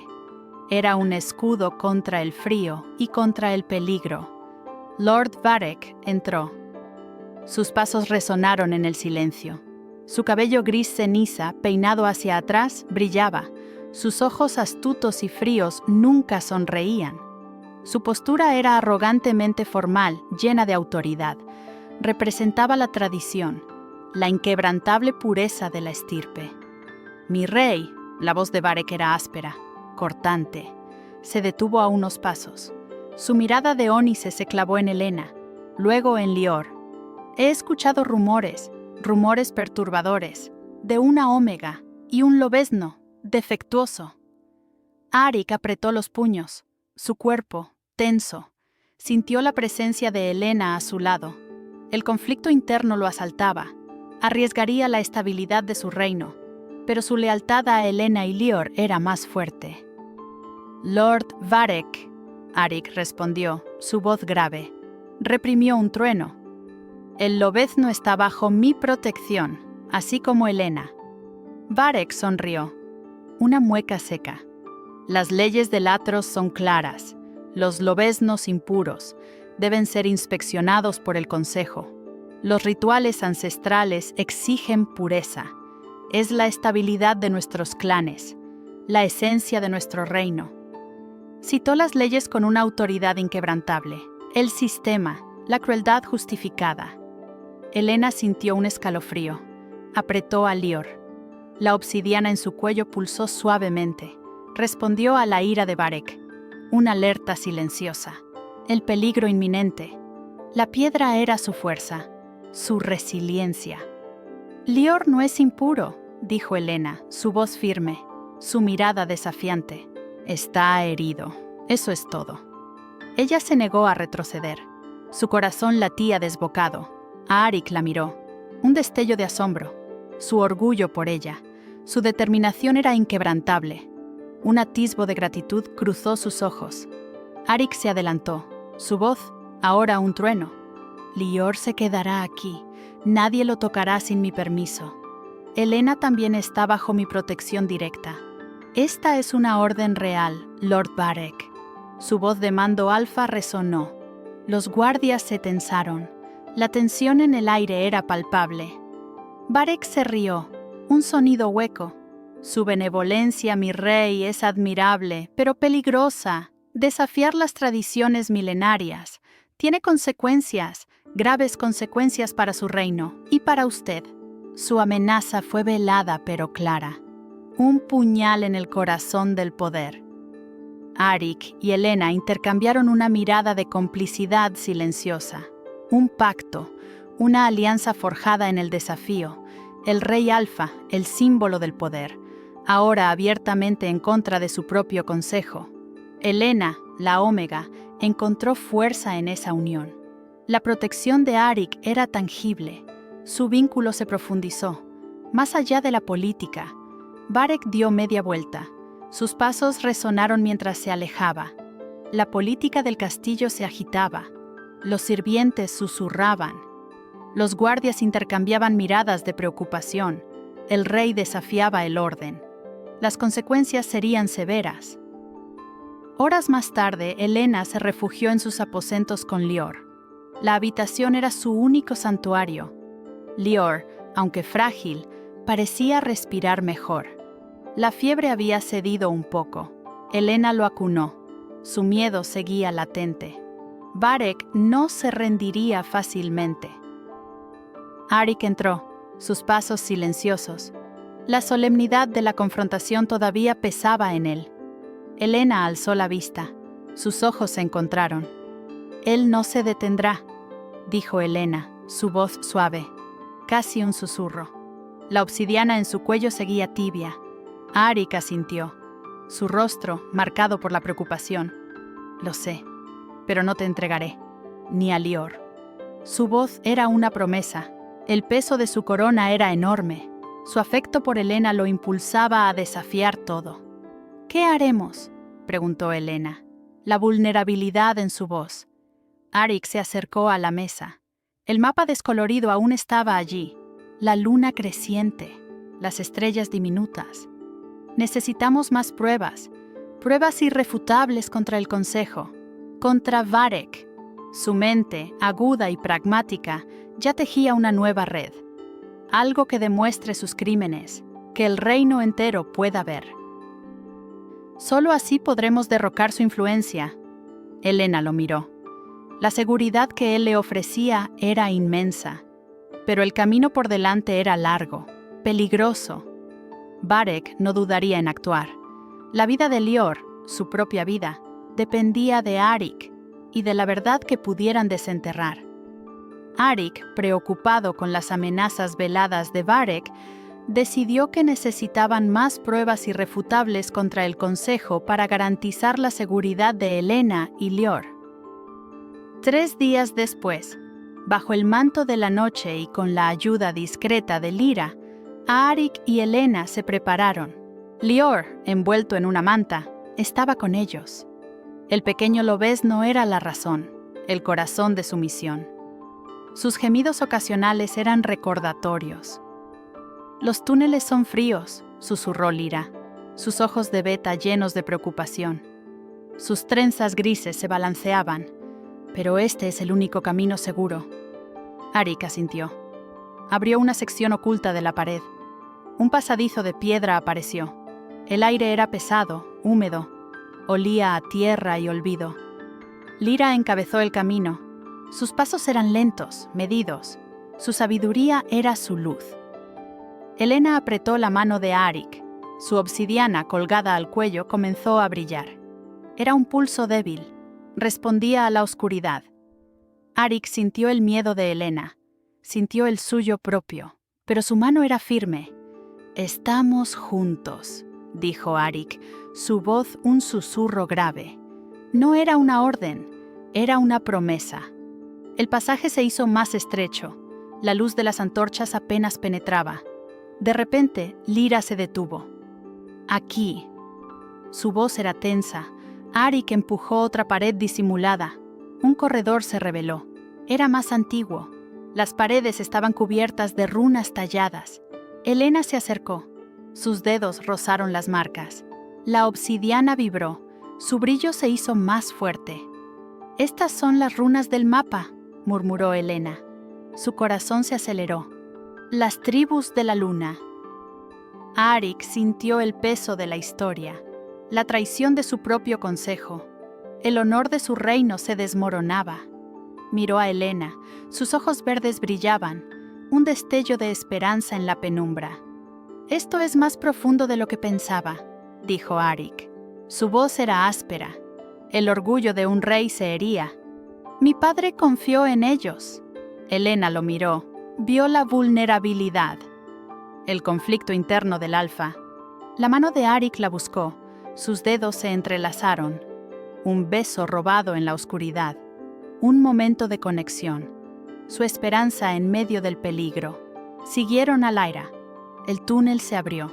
Era un escudo contra el frío y contra el peligro. Lord Varek entró. Sus pasos resonaron en el silencio. Su cabello gris ceniza, peinado hacia atrás, brillaba. Sus ojos astutos y fríos nunca sonreían. Su postura era arrogantemente formal, llena de autoridad. Representaba la tradición, la inquebrantable pureza de la estirpe. «Mi rey», la voz de Varek era áspera, cortante. Se detuvo a unos pasos. Su mirada de ónice se clavó en Helena, luego en Lior. «He escuchado rumores perturbadores, de una ómega y un lobezno defectuoso». Arik apretó los puños, su cuerpo, tenso. Sintió la presencia de Helena a su lado. El conflicto interno lo asaltaba. Arriesgaría la estabilidad de su reino, pero su lealtad a Helena y Lior era más fuerte. «Lord Varek», Arik respondió, su voz grave. Reprimió un trueno. «El lobezno está bajo mi protección, así como Helena». Varek sonrió. Una mueca seca. «Las leyes del Atros son claras. Los lobeznos impuros deben ser inspeccionados por el Consejo. Los rituales ancestrales exigen pureza. Es la estabilidad de nuestros clanes, la esencia de nuestro reino». Citó las leyes con una autoridad inquebrantable. El sistema, la crueldad justificada. Helena sintió un escalofrío. Apretó a Lior. La obsidiana en su cuello pulsó suavemente. Respondió a la ira de Varek. Una alerta silenciosa. El peligro inminente. La piedra era su fuerza, su resiliencia. «Lior no es impuro», dijo Helena, su voz firme, su mirada desafiante. «Está herido. Eso es todo». Ella se negó a retroceder. Su corazón latía desbocado. Arik la miró. Un destello de asombro. su orgullo por ella. Su determinación era inquebrantable. Un atisbo de gratitud cruzó sus ojos. Arik se adelantó. Su voz, ahora un trueno. Lior se quedará aquí. Nadie lo tocará sin mi permiso. Elena también está bajo mi protección directa. Esta es una orden real, Lord Varek. Su voz de mando alfa resonó. Los guardias se tensaron. La tensión en el aire era palpable. Varek se rió, un sonido hueco. Su benevolencia, mi rey, es admirable, pero peligrosa. Desafiar las tradiciones milenarias. Tiene consecuencias, graves consecuencias para su reino y para usted. Su amenaza fue velada pero clara. Un puñal en el corazón del poder. Arik y Elena intercambiaron una mirada de complicidad silenciosa. Un pacto, una alianza forjada en el desafío. El rey alfa, el símbolo del poder, ahora abiertamente en contra de su propio consejo. Elena, la Omega, encontró fuerza en esa unión. La protección de Arik era tangible. Su vínculo se profundizó. Más allá de la política, Varek dio media vuelta. Sus pasos resonaron mientras se alejaba. La política del castillo se agitaba. Los sirvientes susurraban. Los guardias intercambiaban miradas de preocupación. El rey desafiaba el orden. Las consecuencias serían severas. Horas más tarde, Elena se refugió en sus aposentos con Lior. La habitación era su único santuario. Lior, aunque frágil, parecía respirar mejor. La fiebre había cedido un poco. Elena lo acunó. Su miedo seguía latente. Varek no se rendiría fácilmente. Arik entró, sus pasos silenciosos. La solemnidad de la confrontación todavía pesaba en él. Elena alzó la vista. Sus ojos se encontraron. «Él no se detendrá», dijo Elena, su voz suave, casi un susurro. La obsidiana en su cuello seguía tibia. Arik asintió, su rostro marcado por la preocupación. «Lo sé, pero no te entregaré, ni a Lior». Su voz era una promesa. El peso de su corona era enorme. Su afecto por Elena lo impulsaba a desafiar todo. «¿Qué haremos?», preguntó Elena, la vulnerabilidad en su voz. Arik se acercó a la mesa. El mapa descolorido aún estaba allí, la luna creciente, las estrellas diminutas. «Necesitamos más pruebas, pruebas irrefutables contra el Consejo, contra Varek». Su mente, aguda y pragmática, ya tejía una nueva red. Algo que demuestre sus crímenes, que el reino entero pueda ver. Solo así podremos derrocar su influencia. Elena lo miró. La seguridad que él le ofrecía era inmensa, pero el camino por delante era largo, peligroso. Varek no dudaría en actuar. La vida de Lior, su propia vida, dependía de Arik y de la verdad que pudieran desenterrar. Arik, preocupado con las amenazas veladas de Varek, decidió que necesitaban más pruebas irrefutables contra el Consejo para garantizar la seguridad de Elena y Lior. 3 días después, bajo el manto de la noche y con la ayuda discreta de Lyra, Arik y Elena se prepararon. Lior, envuelto en una manta, estaba con ellos. El pequeño lobezno era la razón, el corazón de su misión. Sus gemidos ocasionales eran recordatorios. «Los túneles son fríos», susurró Lyra, sus ojos de beta llenos de preocupación. Sus trenzas grises se balanceaban, pero este es el único camino seguro. Arik asintió. Abrió una sección oculta de la pared. Un pasadizo de piedra apareció. El aire era pesado, húmedo. Olía a tierra y olvido. Lyra encabezó el camino. Sus pasos eran lentos, medidos. Su sabiduría era su luz. Elena apretó la mano de Arik. Su obsidiana colgada al cuello comenzó a brillar. Era un pulso débil. Respondía a la oscuridad. Arik sintió el miedo de Elena. Sintió el suyo propio, pero su mano era firme. «Estamos juntos», dijo Arik, su voz un susurro grave. No era una orden, era una promesa. El pasaje se hizo más estrecho. La luz de las antorchas apenas penetraba. De repente, Lyra se detuvo. «Aquí». Su voz era tensa. Arik empujó otra pared disimulada. Un corredor se reveló. Era más antiguo. Las paredes estaban cubiertas de runas talladas. Elena se acercó. Sus dedos rozaron las marcas. La obsidiana vibró. Su brillo se hizo más fuerte. «Estas son las runas del mapa», murmuró Elena. Su corazón se aceleró. «Las tribus de la luna». Arik sintió el peso de la historia, la traición de su propio consejo. El honor de su reino se desmoronaba. Miró a Elena. Sus ojos verdes brillaban, un destello de esperanza en la penumbra. «Esto es más profundo de lo que pensaba», dijo Arik. Su voz era áspera. El orgullo de un rey se hería. «Mi padre confió en ellos». Elena lo miró. Vio la vulnerabilidad. El conflicto interno del alfa. La mano de Arik la buscó. Sus dedos se entrelazaron. Un beso robado en la oscuridad. Un momento de conexión. Su esperanza en medio del peligro. Siguieron a Lyra. El túnel se abrió.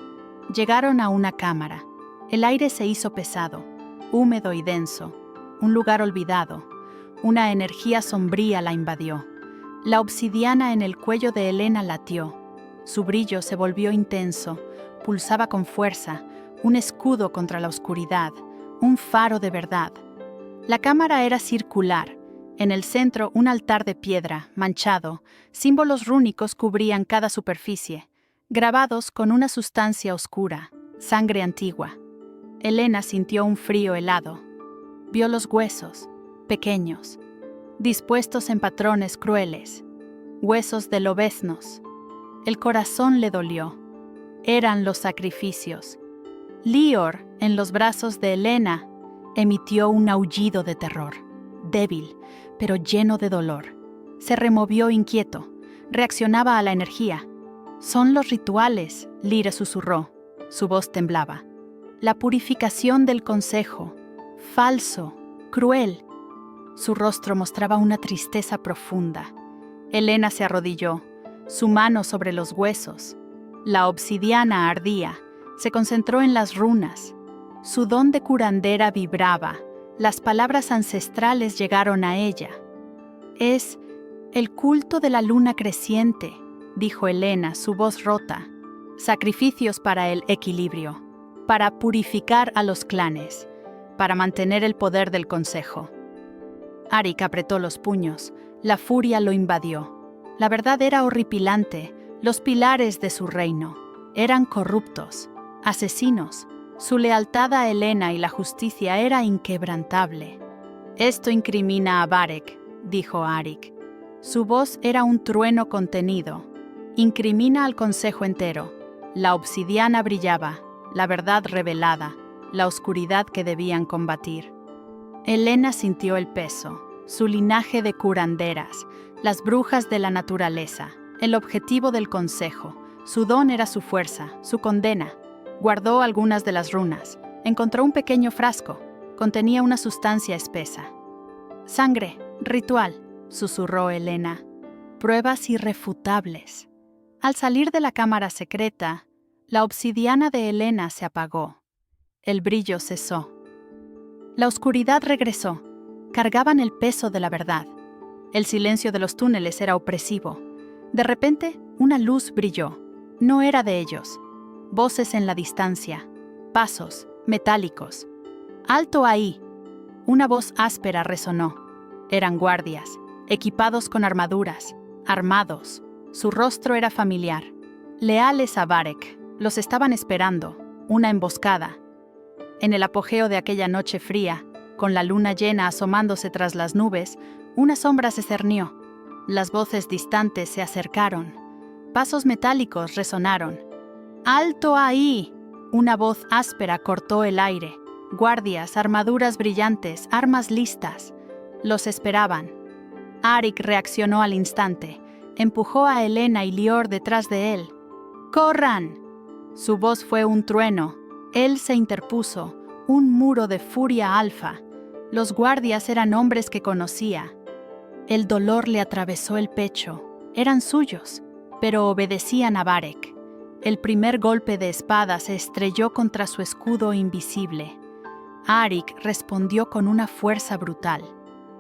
Llegaron a una cámara. El aire se hizo pesado, húmedo y denso. Un lugar olvidado. Una energía sombría la invadió. La obsidiana en el cuello de Elena latió. Su brillo se volvió intenso. Pulsaba con fuerza. Un escudo contra la oscuridad. Un faro de verdad. La cámara era circular. En el centro, un altar de piedra, manchado. Símbolos rúnicos cubrían cada superficie, grabados con una sustancia oscura, sangre antigua. Elena sintió un frío helado. Vio los huesos, pequeños, dispuestos en patrones crueles, huesos de lobeznos. El corazón le dolió. Eran los sacrificios. Lior, en los brazos de Elena, emitió un aullido de terror, débil, pero lleno de dolor. Se removió inquieto. Reaccionaba a la energía. «Son los rituales», Lyra susurró. Su voz temblaba. «La purificación del consejo. Falso, cruel». Su rostro mostraba una tristeza profunda. Elena se arrodilló, su mano sobre los huesos. La obsidiana ardía. Se concentró en las runas. Su don de curandera vibraba. Las palabras ancestrales llegaron a ella. «Es el culto de la luna creciente», dijo Elena, su voz rota. «Sacrificios para el equilibrio, para purificar a los clanes, para mantener el poder del consejo». Arik apretó los puños. La furia lo invadió. La verdad era horripilante. Los pilares de su reino eran corruptos, asesinos. Su lealtad a Elena y la justicia era inquebrantable. «Esto incrimina a Varek», dijo Arik. Su voz era un trueno contenido. «Incrimina al consejo entero». La obsidiana brillaba, la verdad revelada, la oscuridad que debían combatir. Elena sintió el peso, su linaje de curanderas, las brujas de la naturaleza, el objetivo del consejo. Su don era su fuerza, su condena. Guardó algunas de las runas. Encontró un pequeño frasco. Contenía una sustancia espesa. «Sangre, ritual», susurró Elena. «Pruebas irrefutables». Al salir de la cámara secreta, la obsidiana de Elena se apagó. El brillo cesó. La oscuridad regresó. Cargaban el peso de la verdad. El silencio de los túneles era opresivo. De repente, una luz brilló. No era de ellos. Voces en la distancia. Pasos, metálicos. «¡Alto ahí!». Una voz áspera resonó. Eran guardias, equipados con armaduras, armados. Su rostro era familiar. Leales a Varek. Los estaban esperando. Una emboscada. En el apogeo de aquella noche fría, con la luna llena asomándose tras las nubes, una sombra se cernió. Las voces distantes se acercaron. Pasos metálicos resonaron. «¡Alto ahí!». Una voz áspera cortó el aire. Guardias, armaduras brillantes, armas listas. Los esperaban. Arik reaccionó al instante. Empujó a Elena y Lior detrás de él. «¡Corran!». Su voz fue un trueno. Él se interpuso, un muro de furia alfa. Los guardias eran hombres que conocía. El dolor le atravesó el pecho. Eran suyos, pero obedecían a Varek. El primer golpe de espada se estrelló contra su escudo invisible. Arik respondió con una fuerza brutal.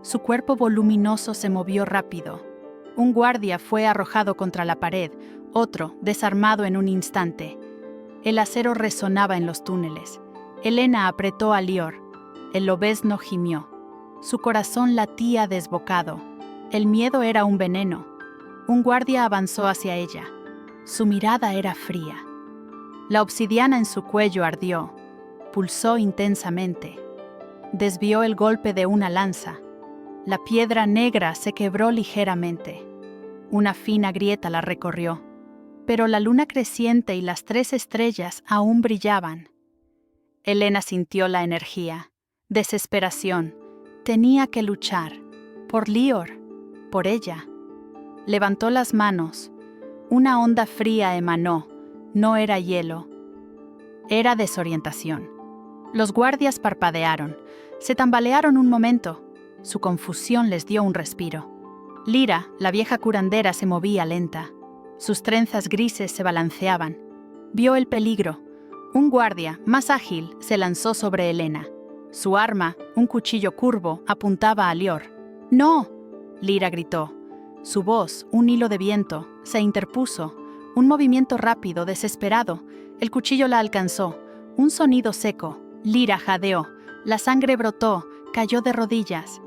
Su cuerpo voluminoso se movió rápido. Un guardia fue arrojado contra la pared, otro desarmado en un instante. El acero resonaba en los túneles. Elena apretó a Lior. El lobezno gimió. Su corazón latía desbocado. El miedo era un veneno. Un guardia avanzó hacia ella. Su mirada era fría. La obsidiana en su cuello ardió. Pulsó intensamente. Desvió el golpe de una lanza. La piedra negra se quebró ligeramente. Una fina grieta la recorrió. Pero la luna creciente y las 3 estrellas aún brillaban. Elena sintió la energía. Desesperación. Tenía que luchar. Por Lior. Por ella. Levantó las manos. Una onda fría emanó. No era hielo. Era desorientación. Los guardias parpadearon. Se tambalearon un momento. Su confusión les dio un respiro. Lira, la vieja curandera, se movía lenta. Sus trenzas grises se balanceaban. Vio el peligro. Un guardia, más ágil, se lanzó sobre Elena. Su arma, un cuchillo curvo, apuntaba a Lior. ¡No!, Lira gritó. Su voz, un hilo de viento, se interpuso. Un movimiento rápido, desesperado. El cuchillo la alcanzó. Un sonido seco. Lira jadeó. La sangre brotó, cayó de rodillas.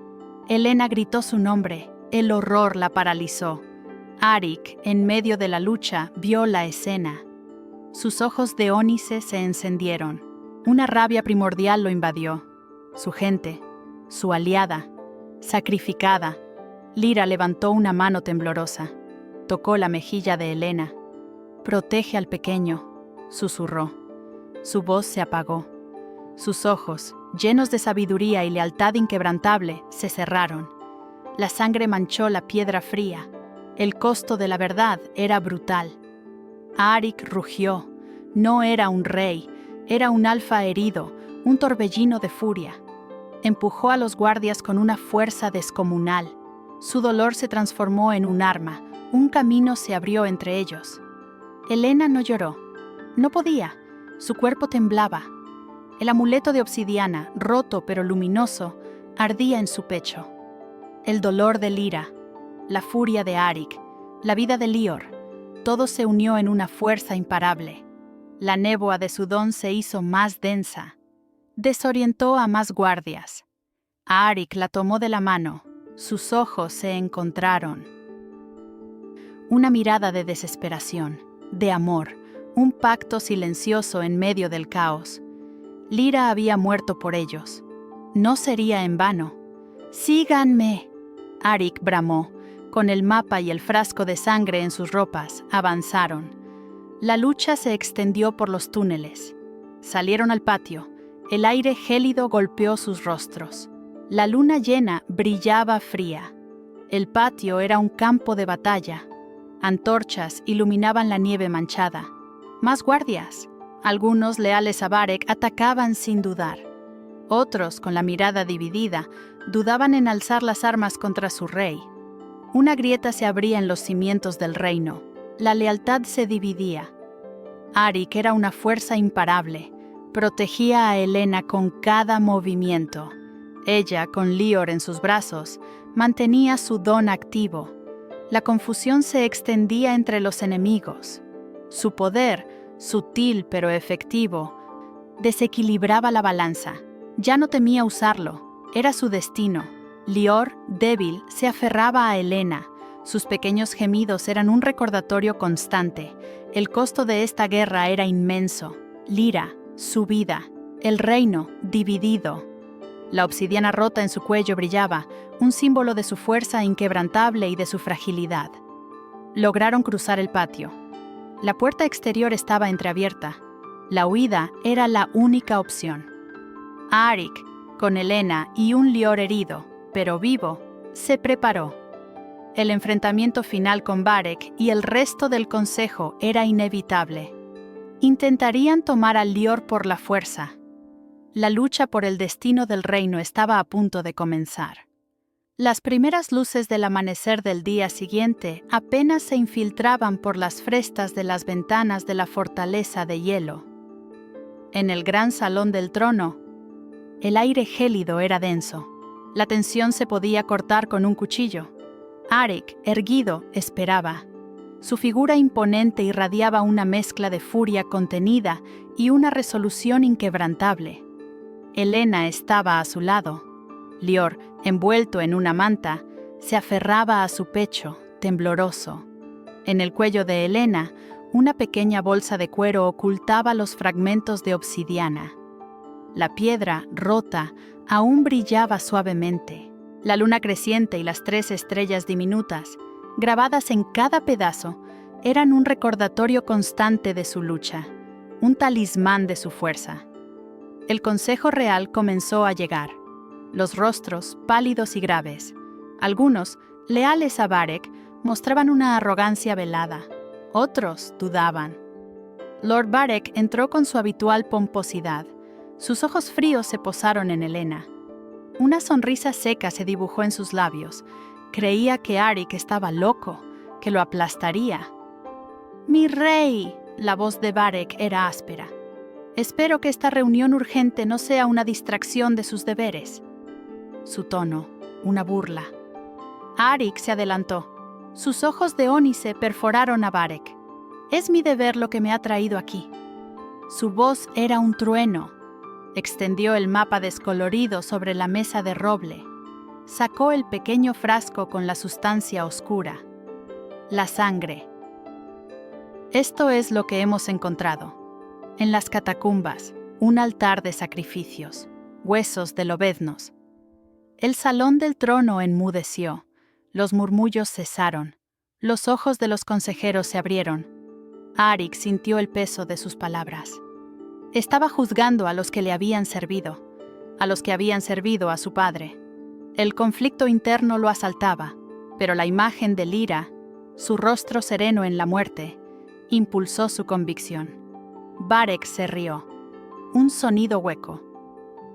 Elena gritó su nombre. El horror la paralizó. Arik, en medio de la lucha, vio la escena. Sus ojos de ónice se encendieron. Una rabia primordial lo invadió. Su gente, su aliada, sacrificada. Lira levantó una mano temblorosa. Tocó la mejilla de Elena. «Protege al pequeño», susurró. Su voz se apagó. Sus ojos, llenos de sabiduría y lealtad inquebrantable, se cerraron. La sangre manchó la piedra fría. El costo de la verdad era brutal. Arik rugió. No era un rey, era un alfa herido, un torbellino de furia. Empujó a los guardias con una fuerza descomunal. Su dolor se transformó en un arma. Un camino se abrió entre ellos. Elena no lloró. No podía. Su cuerpo temblaba. El amuleto de obsidiana, roto pero luminoso, ardía en su pecho. El dolor de Lira, la furia de Arik, la vida de Lior, todo se unió en una fuerza imparable. La néboa de su don se hizo más densa. Desorientó a más guardias. Arik la tomó de la mano. Sus ojos se encontraron. Una mirada de desesperación, de amor, un pacto silencioso en medio del caos. Lira había muerto por ellos. No sería en vano. «¡Síganme!», Arik bramó. Con el mapa y el frasco de sangre en sus ropas, avanzaron. La lucha se extendió por los túneles. Salieron al patio. El aire gélido golpeó sus rostros. La luna llena brillaba fría. El patio era un campo de batalla. Antorchas iluminaban la nieve manchada. Más guardias. Algunos leales a Varek atacaban sin dudar. Otros, con la mirada dividida, dudaban en alzar las armas contra su rey. Una grieta se abría en los cimientos del reino. La lealtad se dividía. Arik era una fuerza imparable. Protegía a Elena con cada movimiento. Ella, con Lior en sus brazos, mantenía su don activo. La confusión se extendía entre los enemigos. Su poder, sutil pero efectivo, desequilibraba la balanza. Ya no temía usarlo. Era su destino. Lior, débil, se aferraba a Elena. Sus pequeños gemidos eran un recordatorio constante. El costo de esta guerra era inmenso. Lira, su vida, el reino dividido. La obsidiana rota en su cuello brillaba, un símbolo de su fuerza inquebrantable y de su fragilidad. Lograron cruzar el patio. La puerta exterior estaba entreabierta. La huida era la única opción. Arik, con Elena y un Lior herido, pero vivo, se preparó. El enfrentamiento final con Varek y el resto del consejo era inevitable. Intentarían tomar a Lior por la fuerza. La lucha por el destino del reino estaba a punto de comenzar. Las primeras luces del amanecer del día siguiente apenas se infiltraban por las frestas de las ventanas de la fortaleza de hielo. En el gran salón del trono, el aire gélido era denso. La tensión se podía cortar con un cuchillo. Arik, erguido, esperaba. Su figura imponente irradiaba una mezcla de furia contenida y una resolución inquebrantable. Helena estaba a su lado. Lior, envuelto en una manta, se aferraba a su pecho, tembloroso. En el cuello de Helena, una pequeña bolsa de cuero ocultaba los fragmentos de obsidiana. La piedra, rota, aún brillaba suavemente. La luna creciente y las 3 estrellas diminutas, grabadas en cada pedazo, eran un recordatorio constante de su lucha, un talismán de su fuerza. El Consejo Real comenzó a llegar. Los rostros pálidos y graves. Algunos, leales a Varek, mostraban una arrogancia velada. Otros dudaban. Lord Varek entró con su habitual pomposidad. Sus ojos fríos se posaron en Helena. Una sonrisa seca se dibujó en sus labios. Creía que Arik estaba loco, que lo aplastaría. «¡Mi rey!», la voz de Varek era áspera. «Espero que esta reunión urgente no sea una distracción de sus deberes». Su tono, una burla. Arik se adelantó. Sus ojos de ónice perforaron a Varek. «Es mi deber lo que me ha traído aquí». Su voz era un trueno. Extendió el mapa descolorido sobre la mesa de roble. Sacó el pequeño frasco con la sustancia oscura. La sangre. «Esto es lo que hemos encontrado. En las catacumbas, un altar de sacrificios, huesos de lobeznos». El salón del trono enmudeció. Los murmullos cesaron. Los ojos de los consejeros se abrieron. Arik sintió el peso de sus palabras. Estaba juzgando a los que le habían servido, a los que habían servido a su padre. El conflicto interno lo asaltaba, pero la imagen de Lyra, su rostro sereno en la muerte, impulsó su convicción. Varek se rió. Un sonido hueco.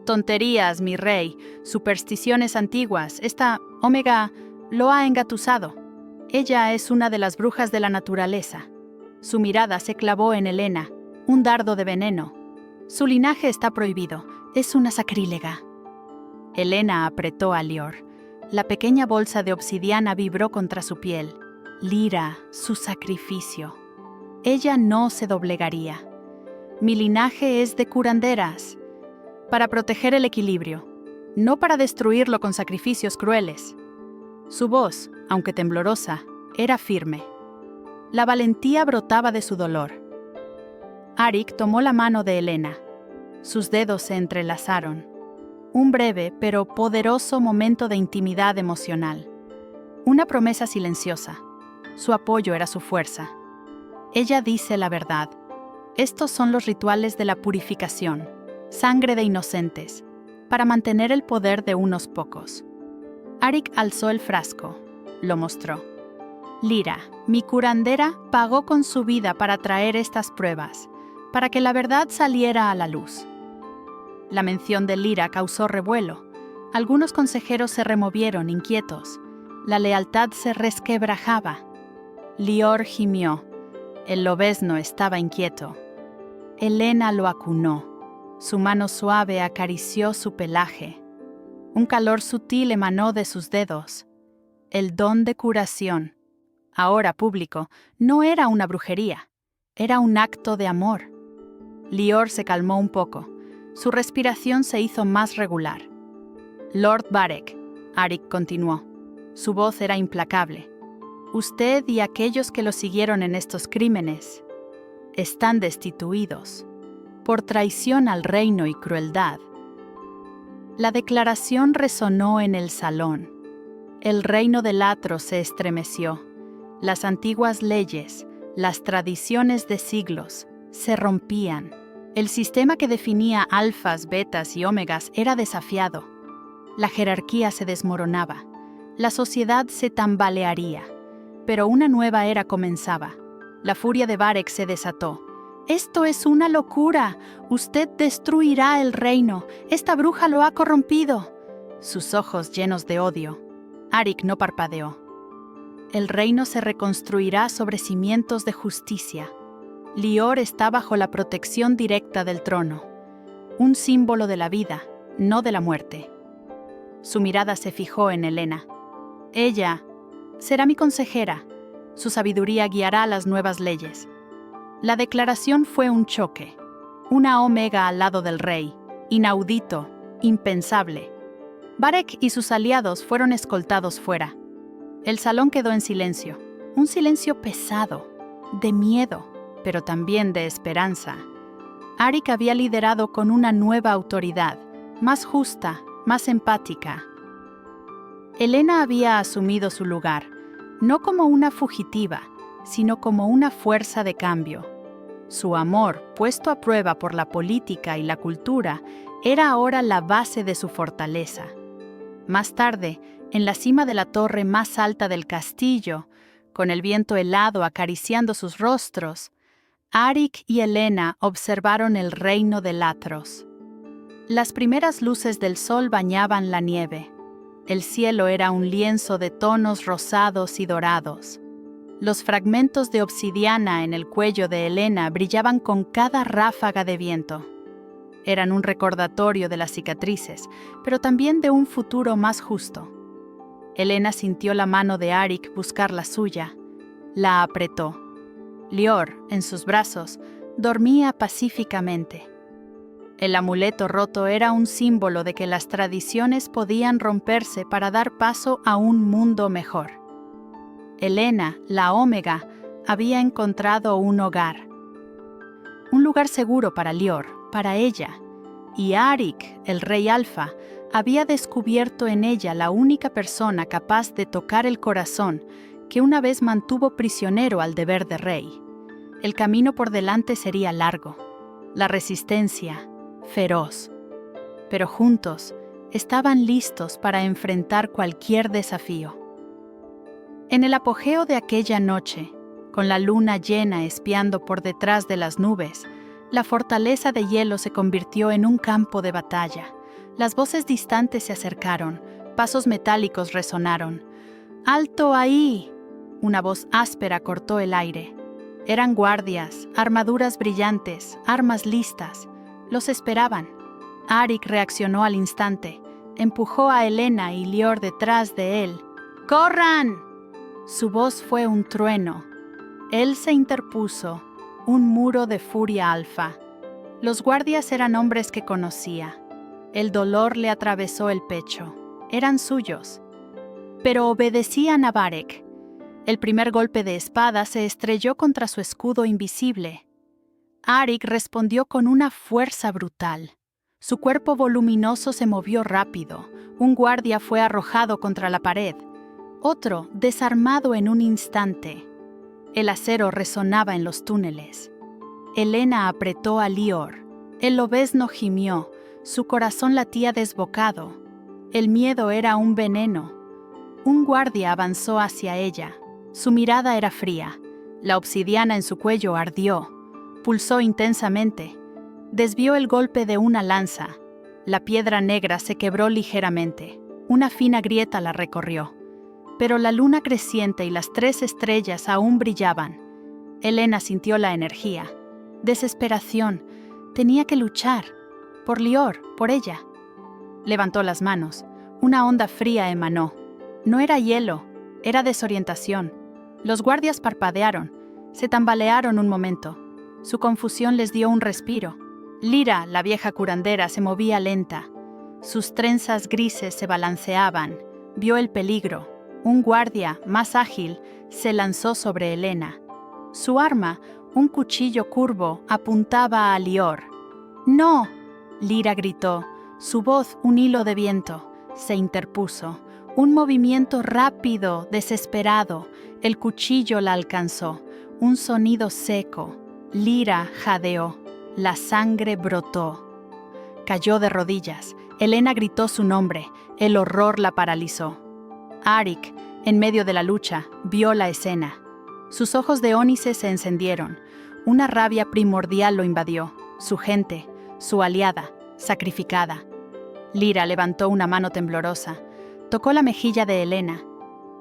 «Tonterías, mi rey, supersticiones antiguas. Esta Omega lo ha engatusado. Ella es una de las brujas de la naturaleza». Su mirada se clavó en Helena, un dardo de veneno. «Su linaje está prohibido. Es una sacrílega». Helena apretó a Lior. La pequeña bolsa de obsidiana vibró contra su piel. Lyra, su sacrificio. Ella no se doblegaría. «Mi linaje es de curanderas, para proteger el equilibrio, no para destruirlo con sacrificios crueles». Su voz, aunque temblorosa, era firme. La valentía brotaba de su dolor. Arik tomó la mano de Helena. Sus dedos se entrelazaron. Un breve pero poderoso momento de intimidad emocional. Una promesa silenciosa. Su apoyo era su fuerza. Ella dice la verdad. Estos son los rituales de la purificación. Sangre de inocentes, para mantener el poder de unos pocos. Arik alzó el frasco, lo mostró. «Lyra, mi curandera, pagó con su vida para traer estas pruebas, para que la verdad saliera a la luz». La mención de Lyra causó revuelo. Algunos consejeros se removieron, inquietos. La lealtad se resquebrajaba. Lior gimió. El lobezno estaba inquieto. Helena lo acunó. Su mano suave acarició su pelaje. Un calor sutil emanó de sus dedos. El don de curación, ahora público, no era una brujería, era un acto de amor. Lior se calmó un poco. Su respiración se hizo más regular. «Lord Varek», Arik continuó. Su voz era implacable. «Usted y aquellos que lo siguieron en estos crímenes están destituidos por traición al reino y crueldad». La declaración resonó en el salón. El reino del Atro se estremeció. Las antiguas leyes, las tradiciones de siglos, se rompían. El sistema que definía alfas, betas y ómegas era desafiado. La jerarquía se desmoronaba. La sociedad se tambalearía. Pero una nueva era comenzaba. La furia de Varek se desató. «Esto es una locura. Usted destruirá el reino. Esta bruja lo ha corrompido». Sus ojos llenos de odio. Arik no parpadeó. El reino se reconstruirá sobre cimientos de justicia. Lior está bajo la protección directa del trono, un símbolo de la vida, no de la muerte. Su mirada se fijó en Helena. Ella será mi consejera. Su sabiduría guiará las nuevas leyes. La declaración fue un choque. Una omega al lado del rey, inaudito, impensable. Varek y sus aliados fueron escoltados fuera. El salón quedó en silencio, un silencio pesado, de miedo, pero también de esperanza. Arik había liderado con una nueva autoridad, más justa, más empática. Helena había asumido su lugar, no como una fugitiva, sino como una fuerza de cambio. Su amor, puesto a prueba por la política y la cultura, era ahora la base de su fortaleza. Más tarde, en la cima de la torre más alta del castillo, con el viento helado acariciando sus rostros, Arik y Helena observaron el reino de Latros. Las primeras luces del sol bañaban la nieve. El cielo era un lienzo de tonos rosados y dorados. Los fragmentos de obsidiana en el cuello de Helena brillaban con cada ráfaga de viento. Eran un recordatorio de las cicatrices, pero también de un futuro más justo. Helena sintió la mano de Arik buscar la suya. La apretó. Lior, en sus brazos, dormía pacíficamente. El amuleto roto era un símbolo de que las tradiciones podían romperse para dar paso a un mundo mejor. Helena, la Omega, había encontrado un hogar. Un lugar seguro para Lior, para ella. Y Arik, el rey Alfa, había descubierto en ella la única persona capaz de tocar el corazón que una vez mantuvo prisionero al deber de rey. El camino por delante sería largo, la resistencia feroz, pero juntos estaban listos para enfrentar cualquier desafío. En el apogeo de aquella noche, con la luna llena espiando por detrás de las nubes, la fortaleza de hielo se convirtió en un campo de batalla. Las voces distantes se acercaron, pasos metálicos resonaron. ¡Alto ahí! Una voz áspera cortó el aire. Eran guardias, armaduras brillantes, armas listas. Los esperaban. Arik reaccionó al instante. Empujó a Helena y Lior detrás de él. ¡Corran! Su voz fue un trueno. Él se interpuso, un muro de furia alfa. Los guardias eran hombres que conocía. El dolor le atravesó el pecho. Eran suyos. Pero obedecían a Varek. El primer golpe de espada se estrelló contra su escudo invisible. Arik respondió con una fuerza brutal. Su cuerpo voluminoso se movió rápido. Un guardia fue arrojado contra la pared. Otro desarmado en un instante. El acero resonaba en los túneles. Helena apretó a Lior. El lobezno gimió. Su corazón latía desbocado. El miedo era un veneno. Un guardia avanzó hacia ella. Su mirada era fría. La obsidiana en su cuello ardió. Pulsó intensamente. Desvió el golpe de una lanza. La piedra negra se quebró ligeramente. Una fina grieta la recorrió. Pero la luna creciente y las 3 estrellas aún brillaban. Helena sintió la energía. Desesperación. Tenía que luchar. Por Lior, por ella. Levantó las manos. Una onda fría emanó. No era hielo, era desorientación. Los guardias parpadearon. Se tambalearon un momento. Su confusión les dio un respiro. Lira, la vieja curandera, se movía lenta. Sus trenzas grises se balanceaban. Vio el peligro. Un guardia, más ágil, se lanzó sobre Helena. Su arma, un cuchillo curvo, apuntaba a Lior. ¡No! Lira gritó. Su voz, un hilo de viento, se interpuso. Un movimiento rápido, desesperado. El cuchillo la alcanzó. Un sonido seco. Lira jadeó. La sangre brotó. Cayó de rodillas. Helena gritó su nombre. El horror la paralizó. Arik, en medio de la lucha, vio la escena. Sus ojos de ónice se encendieron. Una rabia primordial lo invadió. Su gente, su aliada, sacrificada. Lira levantó una mano temblorosa. Tocó la mejilla de Helena.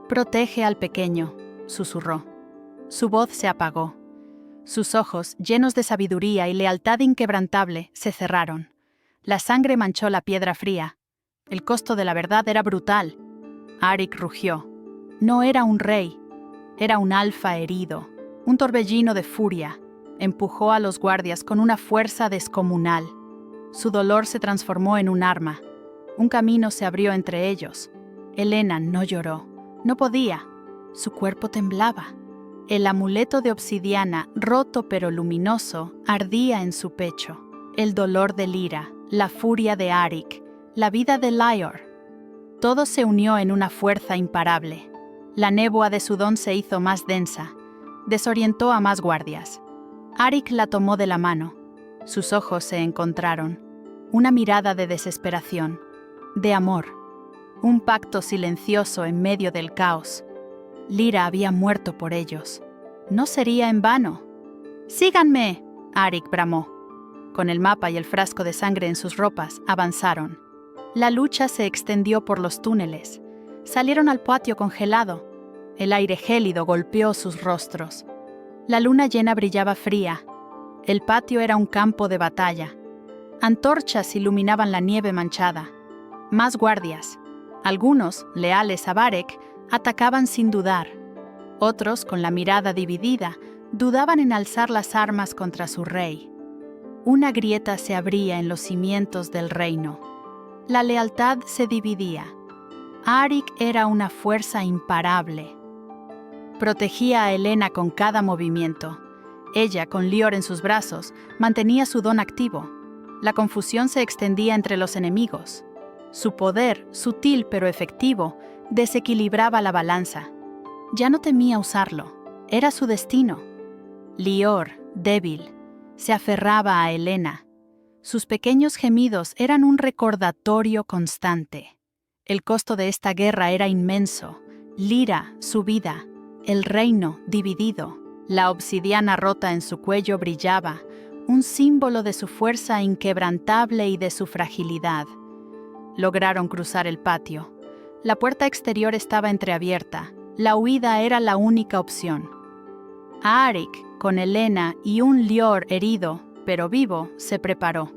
«Protege al pequeño», susurró. Su voz se apagó. Sus ojos, llenos de sabiduría y lealtad inquebrantable, se cerraron. La sangre manchó la piedra fría. El costo de la verdad era brutal. Arik rugió. No era un rey. Era un alfa herido, un torbellino de furia. Empujó a los guardias con una fuerza descomunal. Su dolor se transformó en un arma. Un camino se abrió entre ellos. Helena no lloró. No podía. Su cuerpo temblaba. El amuleto de obsidiana, roto pero luminoso, ardía en su pecho. El dolor de Lyra, la furia de Arik, la vida de Lior. Todo se unió en una fuerza imparable. La néboa de su don se hizo más densa. Desorientó a más guardias. Arik la tomó de la mano. Sus ojos se encontraron. Una mirada de desesperación, de amor. Un pacto silencioso en medio del caos. Lyra había muerto por ellos. No sería en vano. «¡Síganme!», Arik bramó. Con el mapa y el frasco de sangre en sus ropas, avanzaron. La lucha se extendió por los túneles. Salieron al patio congelado. El aire gélido golpeó sus rostros. La luna llena brillaba fría. El patio era un campo de batalla. Antorchas iluminaban la nieve manchada. Más guardias. Algunos, leales a Varek, atacaban sin dudar. Otros, con la mirada dividida, dudaban en alzar las armas contra su rey. Una grieta se abría en los cimientos del reino. La lealtad se dividía. Arik era una fuerza imparable. Protegía a Helena con cada movimiento. Ella, con Lior en sus brazos, mantenía su don activo. La confusión se extendía entre los enemigos. Su poder, sutil pero efectivo, desequilibraba la balanza. Ya no temía usarlo. Era su destino. Lior, débil, se aferraba a Helena. Sus pequeños gemidos eran un recordatorio constante. El costo de esta guerra era inmenso. Lyra, su vida, el reino dividido. La obsidiana rota en su cuello brillaba, un símbolo de su fuerza inquebrantable y de su fragilidad. Lograron cruzar el patio. La puerta exterior estaba entreabierta. La huida era la única opción. Arik, con Helena y un Lior herido, pero vivo, se preparó.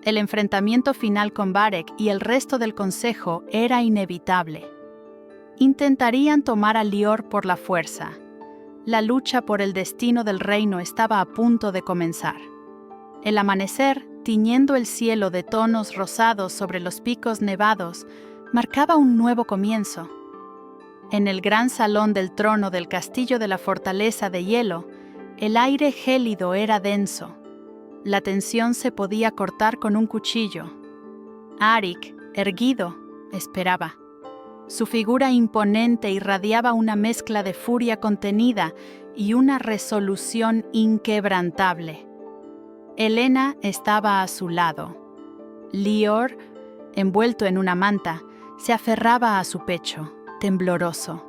El enfrentamiento final con Varek y el resto del consejo era inevitable. Intentarían tomar a Lior por la fuerza. La lucha por el destino del reino estaba a punto de comenzar. El amanecer, tiñendo el cielo de tonos rosados sobre los picos nevados, marcaba un nuevo comienzo. En el gran salón del trono del castillo de la fortaleza de hielo, el aire gélido era denso. La tensión se podía cortar con un cuchillo. Arik, erguido, esperaba. Su figura imponente irradiaba una mezcla de furia contenida y una resolución inquebrantable. Helena estaba a su lado. Lior, envuelto en una manta, se aferraba a su pecho, tembloroso.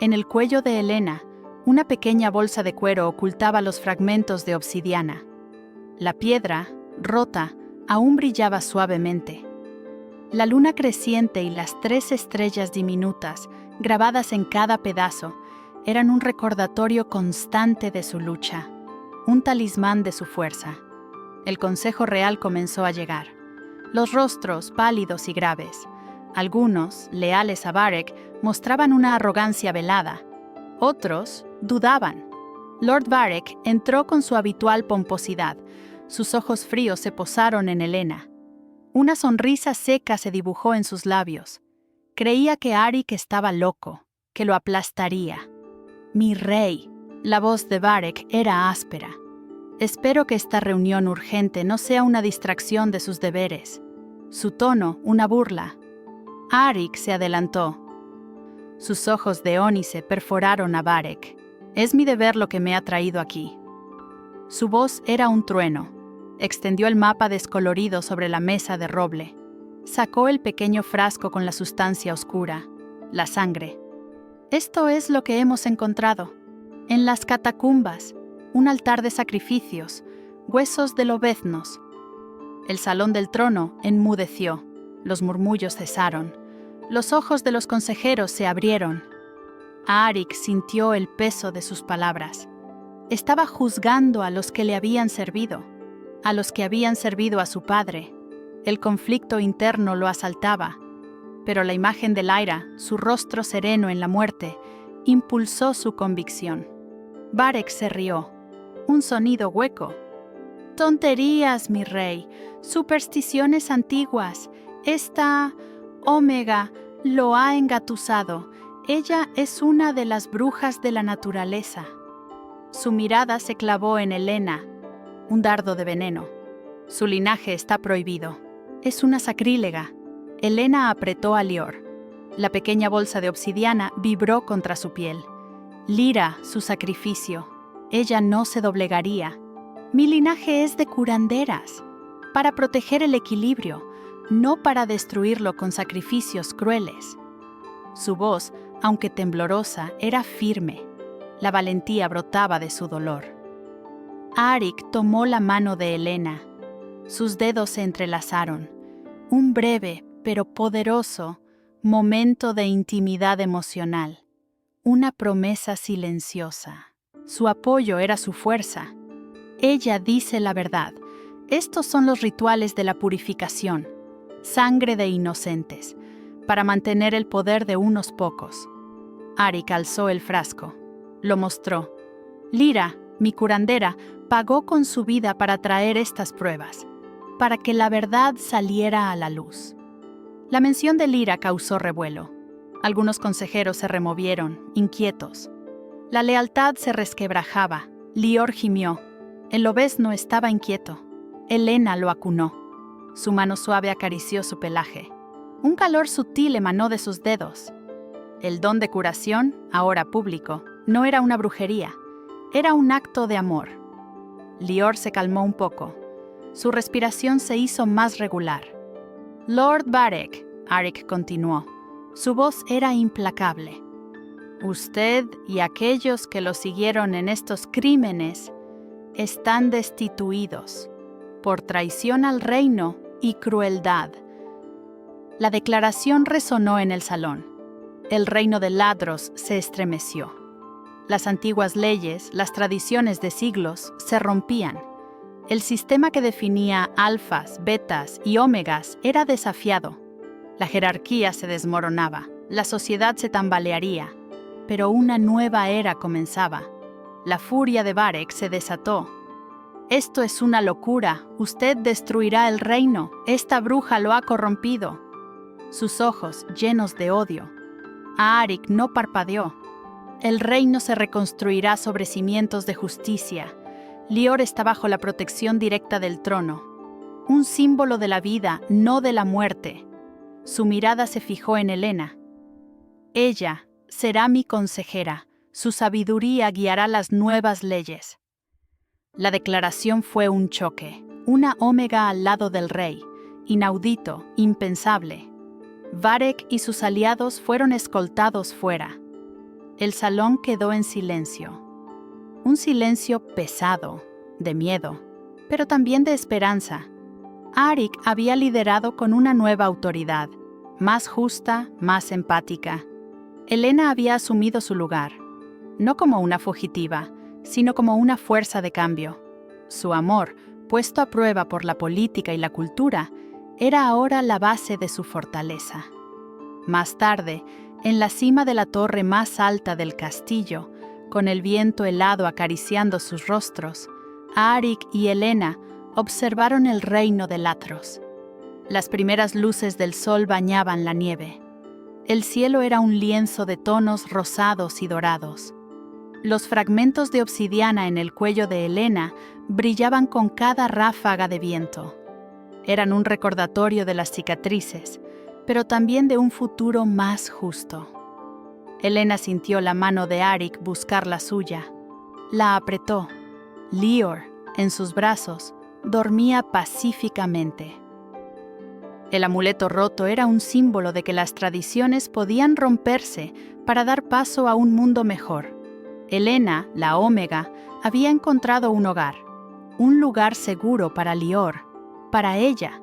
En el cuello de Helena, una pequeña bolsa de cuero ocultaba los fragmentos de obsidiana. La piedra, rota, aún brillaba suavemente. La luna creciente y las 3 estrellas diminutas, grabadas en cada pedazo, eran un recordatorio constante de su lucha, un talismán de su fuerza. El consejo real comenzó a llegar. Los rostros pálidos y graves. Algunos, leales a Varek, mostraban una arrogancia velada. Otros dudaban. Lord Varek entró con su habitual pomposidad. Sus ojos fríos se posaron en Helena. Una sonrisa seca se dibujó en sus labios. Creía que Arik estaba loco, que lo aplastaría. «Mi rey», la voz de Varek era áspera. «Espero que esta reunión urgente no sea una distracción de sus deberes». Su tono, una burla. Arik se adelantó. Sus ojos de ónice perforaron a Varek. «Es mi deber lo que me ha traído aquí». Su voz era un trueno. Extendió el mapa descolorido sobre la mesa de roble. Sacó el pequeño frasco con la sustancia oscura, la sangre. «Esto es lo que hemos encontrado. En las catacumbas, un altar de sacrificios, huesos de lobeznos». El salón del trono enmudeció. Los murmullos cesaron. Los ojos de los consejeros se abrieron. Arik sintió el peso de sus palabras. Estaba juzgando a los que le habían servido, a los que habían servido a su padre. El conflicto interno lo asaltaba, pero la imagen de Lyra, su rostro sereno en la muerte, impulsó su convicción. Varek se rió. Un sonido hueco. «Tonterías, mi rey, supersticiones antiguas. Esta Omega lo ha engatusado. Ella es una de las brujas de la naturaleza». Su mirada se clavó en Helena, un dardo de veneno. Su linaje está prohibido. Es una sacrílega. Helena apretó a Lior. La pequeña bolsa de obsidiana vibró contra su piel. Lyra, su sacrificio. Ella no se doblegaría. Mi linaje es de curanderas, para proteger el equilibrio, no para destruirlo con sacrificios crueles. Su voz, aunque temblorosa, era firme. La valentía brotaba de su dolor. Arik tomó la mano de Helena. Sus dedos se entrelazaron. Un breve, pero poderoso, momento de intimidad emocional. Una promesa silenciosa. Su apoyo era su fuerza. Ella dice la verdad. Estos son los rituales de la purificación. Sangre de inocentes, para mantener el poder de unos pocos. Arik alzó el frasco. Lo mostró. Lyra, mi curandera, pagó con su vida para traer estas pruebas, para que la verdad saliera a la luz. La mención de Lyra causó revuelo. Algunos consejeros se removieron, inquietos. La lealtad se resquebrajaba. Lior gimió. El lobezno estaba inquieto. Helena lo acunó. Su mano suave acarició su pelaje. Un calor sutil emanó de sus dedos. El don de curación, ahora público, no era una brujería. Era un acto de amor. Lior se calmó un poco. Su respiración se hizo más regular. Lord Varek, Arik continuó. Su voz era implacable. Usted y aquellos que lo siguieron en estos crímenes están destituidos por traición al reino y crueldad. La declaración resonó en el salón. El reino de Ladros se estremeció. Las antiguas leyes, las tradiciones de siglos, se rompían. El sistema que definía alfas, betas y ómegas era desafiado. La jerarquía se desmoronaba, la sociedad se tambalearía, pero una nueva era comenzaba. La furia de Varek se desató. «Esto es una locura, usted destruirá el reino, esta bruja lo ha corrompido». Sus ojos, llenos de odio. Arik no parpadeó. El reino se reconstruirá sobre cimientos de justicia. Lior está bajo la protección directa del trono. Un símbolo de la vida, no de la muerte. Su mirada se fijó en Helena. Ella será mi consejera. Su sabiduría guiará las nuevas leyes. La declaración fue un choque. Una Omega al lado del rey. Inaudito, impensable. Varek y sus aliados fueron escoltados fuera. El salón quedó en silencio. Un silencio pesado, de miedo, pero también de esperanza. Arik había liderado con una nueva autoridad, más justa, más empática. Helena había asumido su lugar, no como una fugitiva, sino como una fuerza de cambio. Su amor, puesto a prueba por la política y la cultura, era ahora la base de su fortaleza. Más tarde, en la cima de la torre más alta del castillo, con el viento helado acariciando sus rostros, Arik y Helena observaron el reino de Latros. Las primeras luces del sol bañaban la nieve. El cielo era un lienzo de tonos rosados y dorados. Los fragmentos de obsidiana en el cuello de Helena brillaban con cada ráfaga de viento. Eran un recordatorio de las cicatrices, pero también de un futuro más justo. Helena sintió la mano de Arik buscar la suya. La apretó. Lior, en sus brazos, dormía pacíficamente. El amuleto roto era un símbolo de que las tradiciones podían romperse para dar paso a un mundo mejor. Helena, la Omega, había encontrado un hogar, un lugar seguro para Lior, para ella.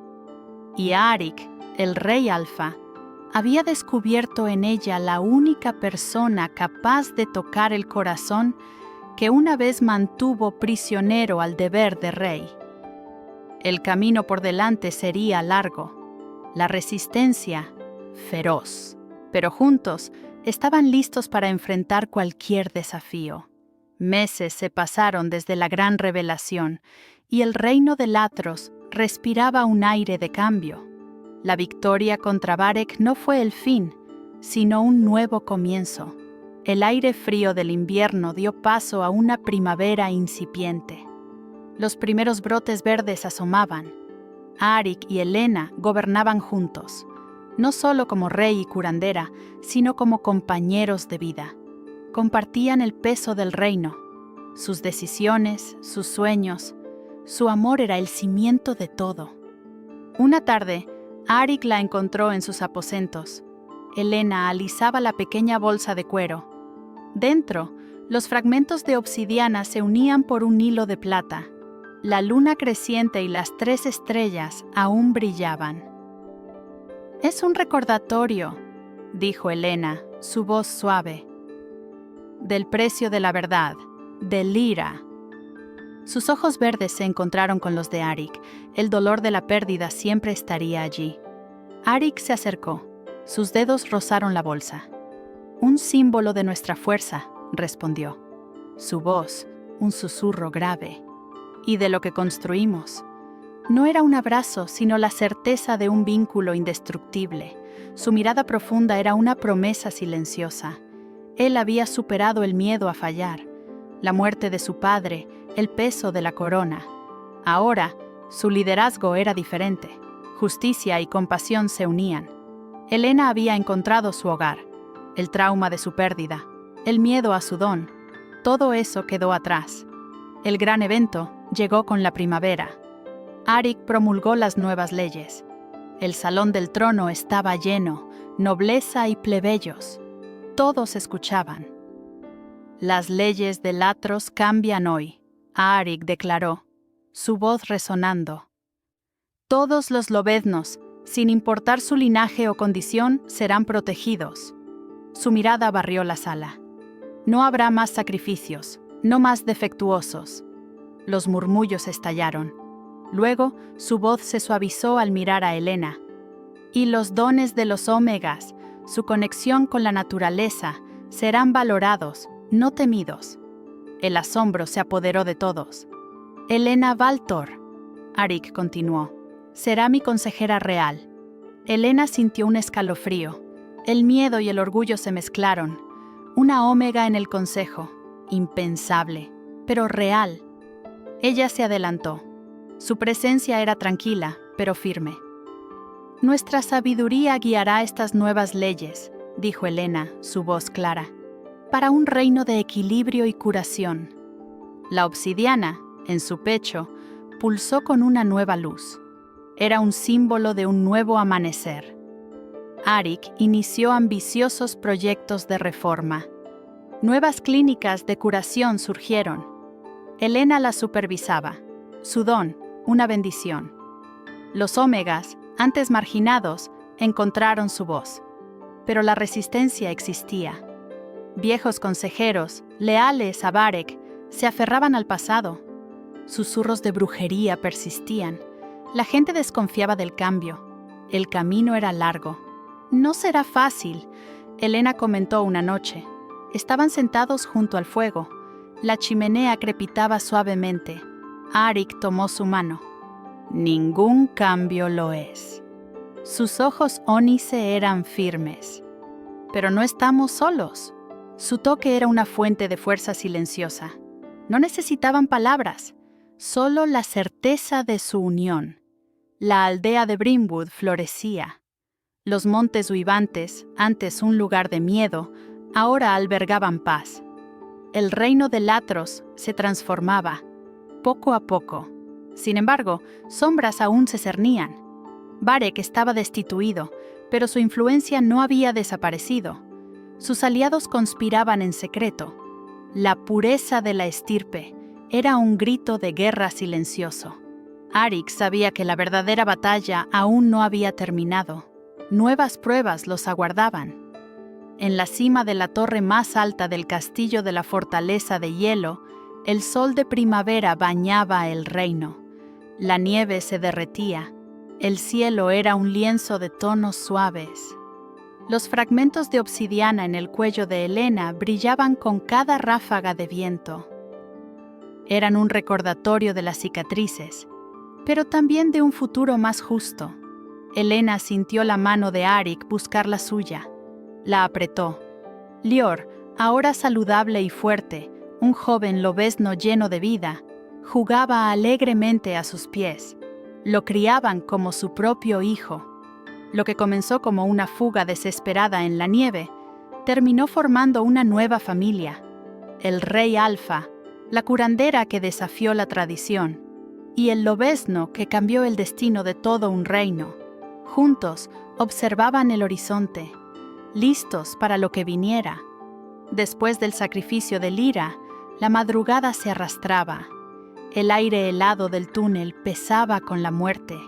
Y Arik, el rey alfa, había descubierto en ella la única persona capaz de tocar el corazón que una vez mantuvo prisionero al deber de rey. El camino por delante sería largo, la resistencia feroz, pero juntos estaban listos para enfrentar cualquier desafío. Meses se pasaron desde la gran revelación y el reino de Latros respiraba un aire de cambio. La victoria contra Varek no fue el fin, sino un nuevo comienzo. El aire frío del invierno dio paso a una primavera incipiente. Los primeros brotes verdes asomaban. Arik y Helena gobernaban juntos, no solo como rey y curandera, sino como compañeros de vida. Compartían el peso del reino, sus decisiones, sus sueños. Su amor era el cimiento de todo. Una tarde, Arik la encontró en sus aposentos. Helena alisaba la pequeña bolsa de cuero. Dentro, los fragmentos de obsidiana se unían por un hilo de plata. La luna creciente y las 3 estrellas aún brillaban. «Es un recordatorio», dijo Helena, su voz suave, «del precio de la verdad, de Lyra». Sus ojos verdes se encontraron con los de Arik. El dolor de la pérdida siempre estaría allí. Arik se acercó. Sus dedos rozaron la bolsa. «Un símbolo de nuestra fuerza», respondió. Su voz, un susurro grave. «Y de lo que construimos». No era un abrazo, sino la certeza de un vínculo indestructible. Su mirada profunda era una promesa silenciosa. Él había superado el miedo a fallar, la muerte de su padre, el peso de la corona. Ahora, su liderazgo era diferente. Justicia y compasión se unían. Helena había encontrado su hogar, el trauma de su pérdida, el miedo a su don. Todo eso quedó atrás. El gran evento llegó con la primavera. Arik promulgó las nuevas leyes. El salón del trono estaba lleno, nobleza y plebeyos. Todos escuchaban. «Las leyes de Latros cambian hoy», Arik declaró, su voz resonando. «Todos los lobeznos, sin importar su linaje o condición, serán protegidos». Su mirada barrió la sala. «No habrá más sacrificios, no más defectuosos». Los murmullos estallaron. Luego, su voz se suavizó al mirar a Helena. «Y los dones de los Ómegas, su conexión con la naturaleza, serán valorados, no temidos». El asombro se apoderó de todos. «Helena Valtor», Arik continuó, «será mi consejera real». Helena sintió un escalofrío. El miedo y el orgullo se mezclaron. Una Ómega en el consejo. Impensable, pero real. Ella se adelantó. Su presencia era tranquila, pero firme. «Nuestra sabiduría guiará estas nuevas leyes», dijo Helena, su voz clara, «para un reino de equilibrio y curación». La obsidiana, en su pecho, pulsó con una nueva luz. Era un símbolo de un nuevo amanecer. Arik inició ambiciosos proyectos de reforma. Nuevas clínicas de curación surgieron. Helena las supervisaba. Su don, una bendición. Los Ómegas, antes marginados, encontraron su voz. Pero la resistencia existía. Viejos consejeros, leales a Varek, se aferraban al pasado. Susurros de brujería persistían. La gente desconfiaba del cambio. El camino era largo. «No será fácil», Helena comentó una noche. Estaban sentados junto al fuego. La chimenea crepitaba suavemente. Arik tomó su mano. «Ningún cambio lo es». Sus ojos ónice eran firmes. «Pero no estamos solos». Su toque era una fuente de fuerza silenciosa. No necesitaban palabras, solo la certeza de su unión. La aldea de Brimwood florecía. Los montes uivantes, antes un lugar de miedo, ahora albergaban paz. El reino de Latros se transformaba, poco a poco. Sin embargo, sombras aún se cernían. Varek estaba destituido, pero su influencia no había desaparecido. Sus aliados conspiraban en secreto. La pureza de la estirpe era un grito de guerra silencioso. Arik sabía que la verdadera batalla aún no había terminado. Nuevas pruebas los aguardaban. En la cima de la torre más alta del castillo de la fortaleza de hielo, el sol de primavera bañaba el reino. La nieve se derretía. El cielo era un lienzo de tonos suaves. Los fragmentos de obsidiana en el cuello de Helena brillaban con cada ráfaga de viento. Eran un recordatorio de las cicatrices, pero también de un futuro más justo. Helena sintió la mano de Arik buscar la suya. La apretó. Lior, ahora saludable y fuerte, un joven lobezno lleno de vida, jugaba alegremente a sus pies. Lo criaban como su propio hijo. Lo que comenzó como una fuga desesperada en la nieve, terminó formando una nueva familia. El rey Alfa, la curandera que desafió la tradición, y el lobezno que cambió el destino de todo un reino. Juntos observaban el horizonte, listos para lo que viniera. Después del sacrificio de Lyra, la madrugada se arrastraba. El aire helado del túnel pesaba con la muerte.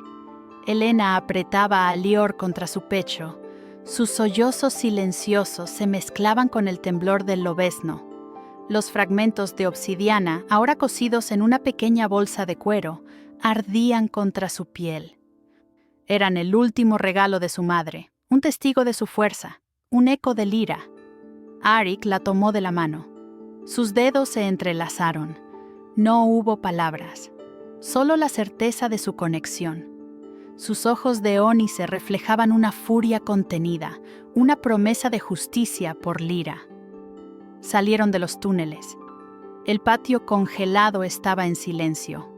Helena apretaba a Lior contra su pecho. Sus sollozos silenciosos se mezclaban con el temblor del lobezno. Los fragmentos de obsidiana, ahora cosidos en una pequeña bolsa de cuero, ardían contra su piel. Eran el último regalo de su madre, un testigo de su fuerza, un eco de Lyra. Arik la tomó de la mano. Sus dedos se entrelazaron. No hubo palabras, solo la certeza de su conexión. Sus ojos de ónice reflejaban una furia contenida, una promesa de justicia por Lyra. Salieron de los túneles. El patio congelado estaba en silencio.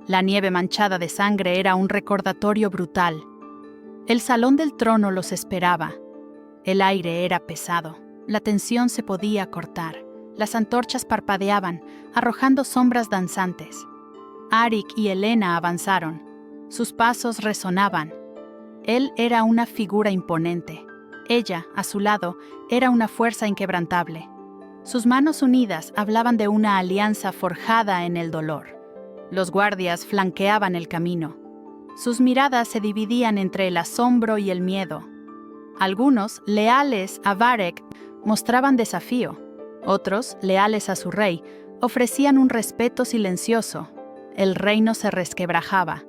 La nieve manchada de sangre era un recordatorio brutal. El salón del trono los esperaba. El aire era pesado. La tensión se podía cortar. Las antorchas parpadeaban, arrojando sombras danzantes. Arik y Helena avanzaron. Sus pasos resonaban. Él era una figura imponente. Ella, a su lado, era una fuerza inquebrantable. Sus manos unidas hablaban de una alianza forjada en el dolor. Los guardias flanqueaban el camino. Sus miradas se dividían entre el asombro y el miedo. Algunos, leales a Varek, mostraban desafío. Otros, leales a su rey, ofrecían un respeto silencioso. El reino se resquebrajaba.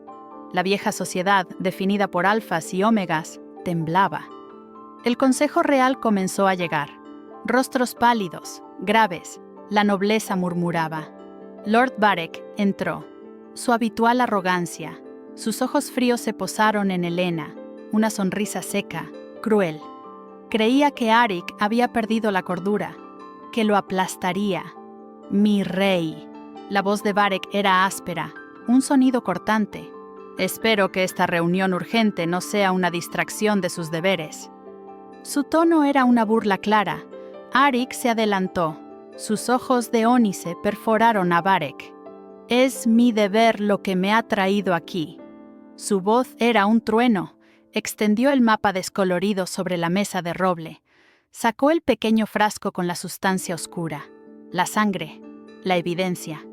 La vieja sociedad, definida por alfas y ómegas, temblaba. El consejo real comenzó a llegar. Rostros pálidos, graves, la nobleza murmuraba. Lord Varek entró. Su habitual arrogancia. Sus ojos fríos se posaron en Helena, una sonrisa seca, cruel. Creía que Arik había perdido la cordura, que lo aplastaría. «Mi rey». La voz de Varek era áspera, un sonido cortante. «Espero que esta reunión urgente no sea una distracción de sus deberes». Su tono era una burla clara. Arik se adelantó. Sus ojos de ónice perforaron a Varek. «Es mi deber lo que me ha traído aquí». Su voz era un trueno. Extendió el mapa descolorido sobre la mesa de roble. Sacó el pequeño frasco con la sustancia oscura. La sangre. La evidencia.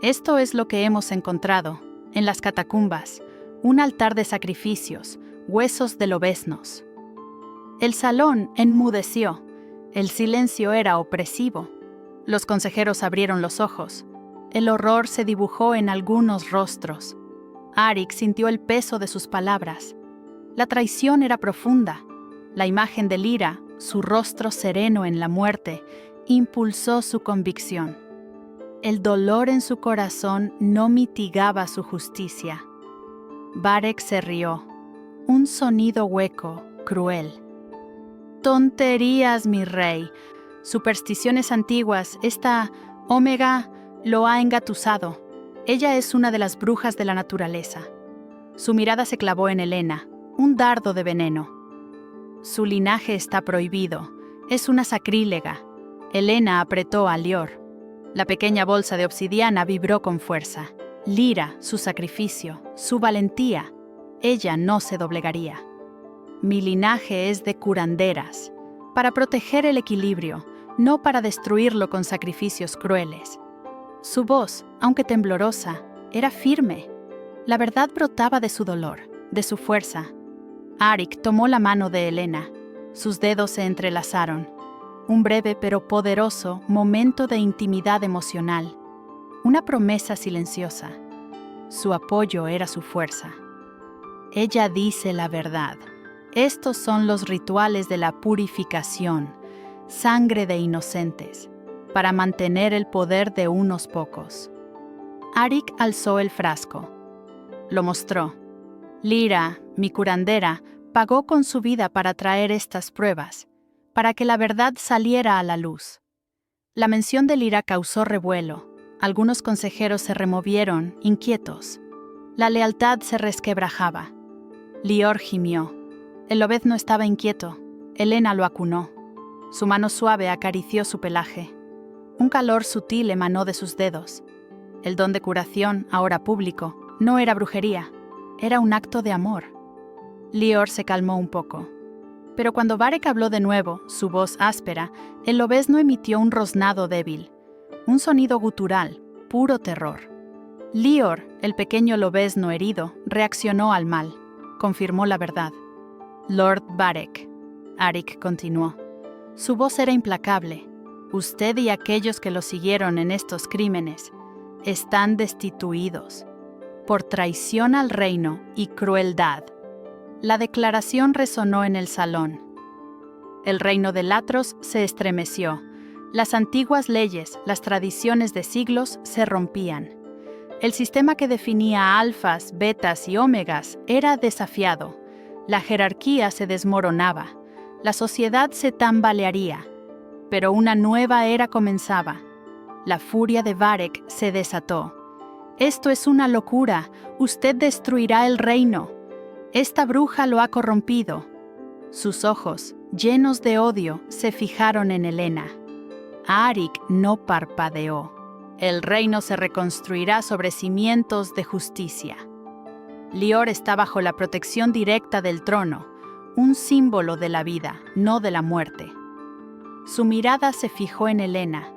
«Esto es lo que hemos encontrado. En las catacumbas. Un altar de sacrificios. Huesos de lobeznos». El salón enmudeció. El silencio era opresivo. Los consejeros abrieron los ojos. El horror se dibujó en algunos rostros. Arik sintió el peso de sus palabras. La traición era profunda. La imagen de Lyra, su rostro sereno en la muerte, impulsó su convicción. El dolor en su corazón no mitigaba su justicia. Varek se rió. Un sonido hueco, cruel. «Tonterías, mi rey. Supersticiones antiguas, esta Omega lo ha engatusado. Ella es una de las brujas de la naturaleza». Su mirada se clavó en Helena, un dardo de veneno. «Su linaje está prohibido. Es una sacrílega». Helena apretó a Lior. La pequeña bolsa de obsidiana vibró con fuerza. Lyra, su sacrificio, su valentía. Ella no se doblegaría. «Mi linaje es de curanderas, para proteger el equilibrio, no para destruirlo con sacrificios crueles». Su voz, aunque temblorosa, era firme. La verdad brotaba de su dolor, de su fuerza. Arik tomó la mano de Helena. Sus dedos se entrelazaron. Un breve pero poderoso momento de intimidad emocional. Una promesa silenciosa. Su apoyo era su fuerza. Ella dice la verdad. Estos son los rituales de la purificación, sangre de inocentes, para mantener el poder de unos pocos. Arik alzó el frasco. Lo mostró. Lyra, mi curandera, pagó con su vida para traer estas pruebas, para que la verdad saliera a la luz. La mención de Lyra causó revuelo. Algunos consejeros se removieron, inquietos. La lealtad se resquebrajaba. Lior gimió. El lobezno estaba inquieto. Helena lo acunó. Su mano suave acarició su pelaje. Un calor sutil emanó de sus dedos. El don de curación, ahora público, no era brujería, era un acto de amor. Lior se calmó un poco. Pero cuando Varek habló de nuevo, su voz áspera, el lobezno emitió un rosnado débil. Un sonido gutural, puro terror. Lior, el pequeño lobezno herido, reaccionó al mal. Confirmó la verdad. Lord Varek, Arik continuó. Su voz era implacable. Usted y aquellos que lo siguieron en estos crímenes están destituidos por traición al reino y crueldad. La declaración resonó en el salón. El reino de Latros se estremeció. Las antiguas leyes, las tradiciones de siglos se rompían. El sistema que definía alfas, betas y ómegas era desafiado. La jerarquía se desmoronaba. La sociedad se tambalearía. Pero una nueva era comenzaba. La furia de Varek se desató. Esto es una locura. Usted destruirá el reino. Esta bruja lo ha corrompido. Sus ojos, llenos de odio, se fijaron en Helena. Arik no parpadeó. El reino se reconstruirá sobre cimientos de justicia. Lior está bajo la protección directa del trono, un símbolo de la vida, no de la muerte. Su mirada se fijó en Helena.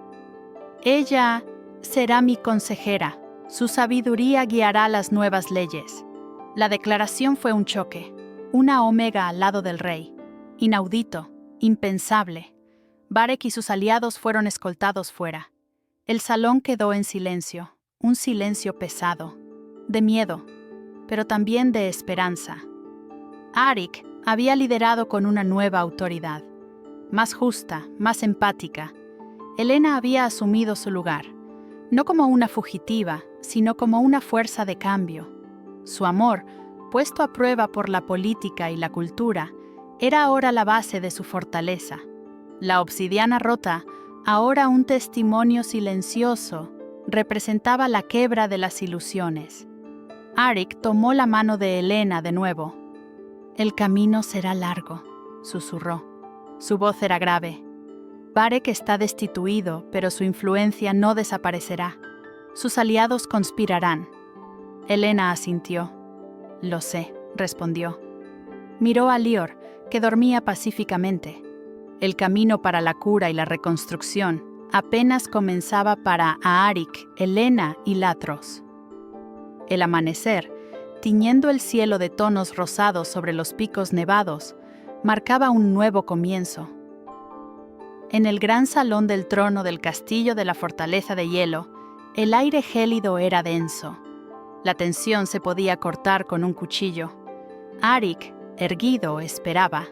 Ella será mi consejera. Su sabiduría guiará las nuevas leyes. La declaración fue un choque, una omega al lado del rey. Inaudito, impensable. Varek y sus aliados fueron escoltados fuera. El salón quedó en silencio, un silencio pesado, de miedo, pero también de esperanza. Arik había liderado con una nueva autoridad, más justa, más empática. Helena había asumido su lugar, no como una fugitiva, sino como una fuerza de cambio. Su amor, puesto a prueba por la política y la cultura, era ahora la base de su fortaleza. La obsidiana rota, ahora un testimonio silencioso, representaba la quiebra de las ilusiones. Arik tomó la mano de Helena de nuevo. El camino será largo, susurró. Su voz era grave. Varek está destituido, pero su influencia no desaparecerá. Sus aliados conspirarán. Helena asintió. Lo sé, respondió. Miró a Lior, que dormía pacíficamente. El camino para la cura y la reconstrucción apenas comenzaba para Arik, Helena y Latros. El amanecer, tiñendo el cielo de tonos rosados sobre los picos nevados, marcaba un nuevo comienzo. En el gran salón del trono del castillo de la fortaleza de hielo, el aire gélido era denso. La tensión se podía cortar con un cuchillo. Arik, erguido, esperaba.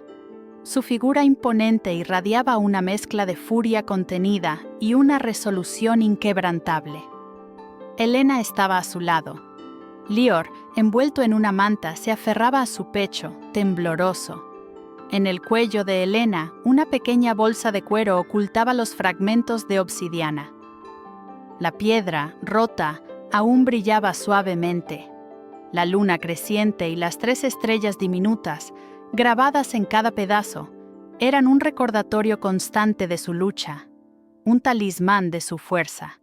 Su figura imponente irradiaba una mezcla de furia contenida y una resolución inquebrantable. Helena estaba a su lado. Lior, envuelto en una manta, se aferraba a su pecho, tembloroso. En el cuello de Helena, una pequeña bolsa de cuero ocultaba los fragmentos de obsidiana. La piedra, rota, aún brillaba suavemente. La luna creciente y las 3 estrellas diminutas, grabadas en cada pedazo, eran un recordatorio constante de su lucha, un talismán de su fuerza.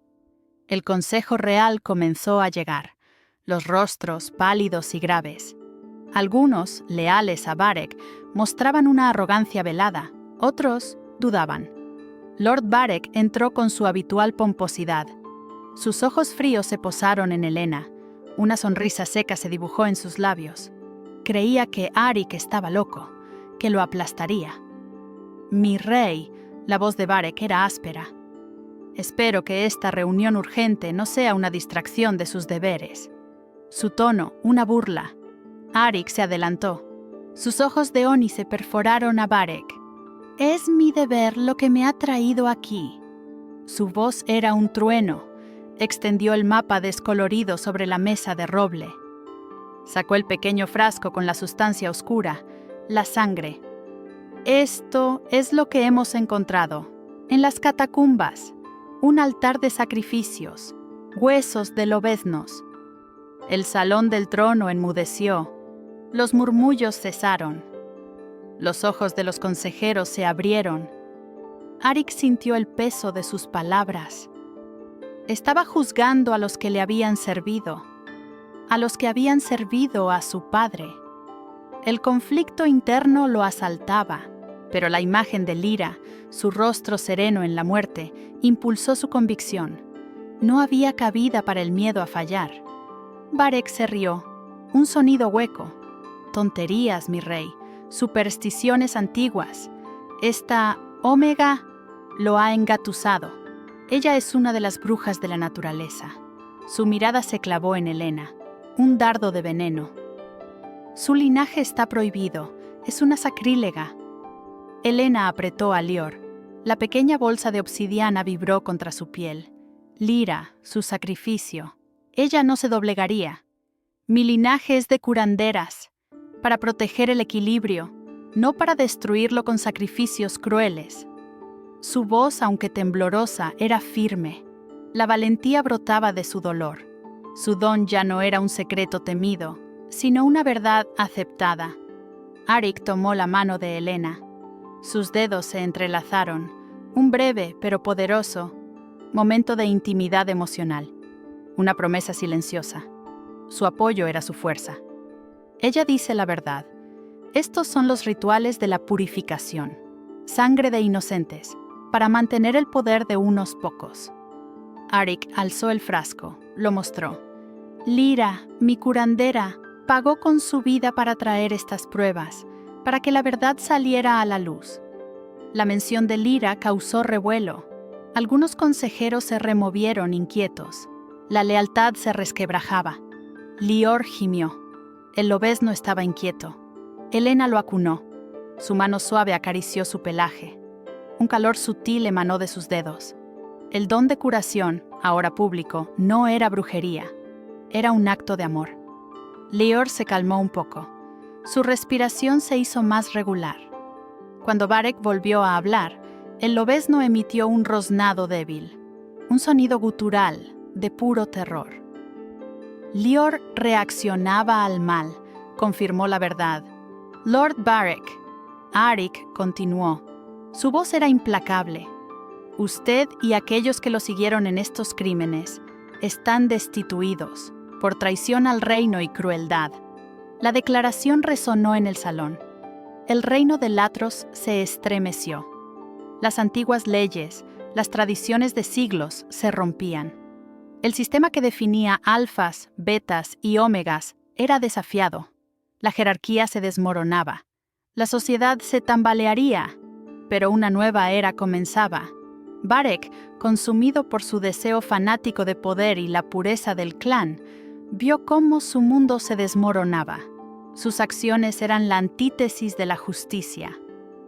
El consejo real comenzó a llegar, los rostros pálidos y graves. Algunos, leales a Varek, mostraban una arrogancia velada, otros dudaban. Lord Varek entró con su habitual pomposidad. Sus ojos fríos se posaron en Helena. Una sonrisa seca se dibujó en sus labios. Creía que Arik estaba loco, que lo aplastaría. «Mi rey», la voz de Varek era áspera. «Espero que esta reunión urgente no sea una distracción de sus deberes». Su tono, una burla. Arik se adelantó. Sus ojos de ónice perforaron a Varek. «Es mi deber lo que me ha traído aquí». Su voz era un trueno. Extendió el mapa descolorido sobre la mesa de roble. Sacó el pequeño frasco con la sustancia oscura, la sangre. «Esto es lo que hemos encontrado. En las catacumbas, un altar de sacrificios, huesos de lobeznos». El salón del trono enmudeció. Los murmullos cesaron. Los ojos de los consejeros se abrieron. Arik sintió el peso de sus palabras. Estaba juzgando a los que le habían servido, a los que habían servido a su padre. El conflicto interno lo asaltaba, pero la imagen de Lyra, su rostro sereno en la muerte, impulsó su convicción. No había cabida para el miedo a fallar. Varek se rió, un sonido hueco. «Tonterías, mi rey, supersticiones antiguas. Esta Omega lo ha engatusado. Ella es una de las brujas de la naturaleza». Su mirada se clavó en Helena, un dardo de veneno. «Su linaje está prohibido, es una sacrílega». Helena apretó a Lior. La pequeña bolsa de obsidiana vibró contra su piel. Lyra, su sacrificio. Ella no se doblegaría. «Mi linaje es de curanderas, para proteger el equilibrio, no para destruirlo con sacrificios crueles». Su voz, aunque temblorosa, era firme. La valentía brotaba de su dolor. Su don ya no era un secreto temido, sino una verdad aceptada. Arik tomó la mano de Helena. Sus dedos se entrelazaron, un breve pero poderoso momento de intimidad emocional. Una promesa silenciosa. Su apoyo era su fuerza. Ella dice la verdad. Estos son los rituales de la purificación. Sangre de inocentes, para mantener el poder de unos pocos. Arik alzó el frasco, lo mostró. «Lyra, mi curandera, pagó con su vida para traer estas pruebas, para que la verdad saliera a la luz». La mención de Lyra causó revuelo. Algunos consejeros se removieron inquietos. La lealtad se resquebrajaba. Lior gimió. El lobezno estaba inquieto. Helena lo acunó. Su mano suave acarició su pelaje. Un calor sutil emanó de sus dedos. El don de curación, ahora público, no era brujería. Era un acto de amor. Lior se calmó un poco. Su respiración se hizo más regular. Cuando Varek volvió a hablar, el lobezno emitió un rosnado débil, un sonido gutural de puro terror. Lior reaccionaba al mal, confirmó la verdad. «Lord Varek». Arik continuó. Su voz era implacable. «Usted y aquellos que lo siguieron en estos crímenes están destituidos por traición al reino y crueldad». La declaración resonó en el salón. El reino de Latros se estremeció. Las antiguas leyes, las tradiciones de siglos se rompían. El sistema que definía alfas, betas y ómegas era desafiado. La jerarquía se desmoronaba. La sociedad se tambalearía, pero una nueva era comenzaba. Varek, consumido por su deseo fanático de poder y la pureza del clan, vio cómo su mundo se desmoronaba. Sus acciones eran la antítesis de la justicia.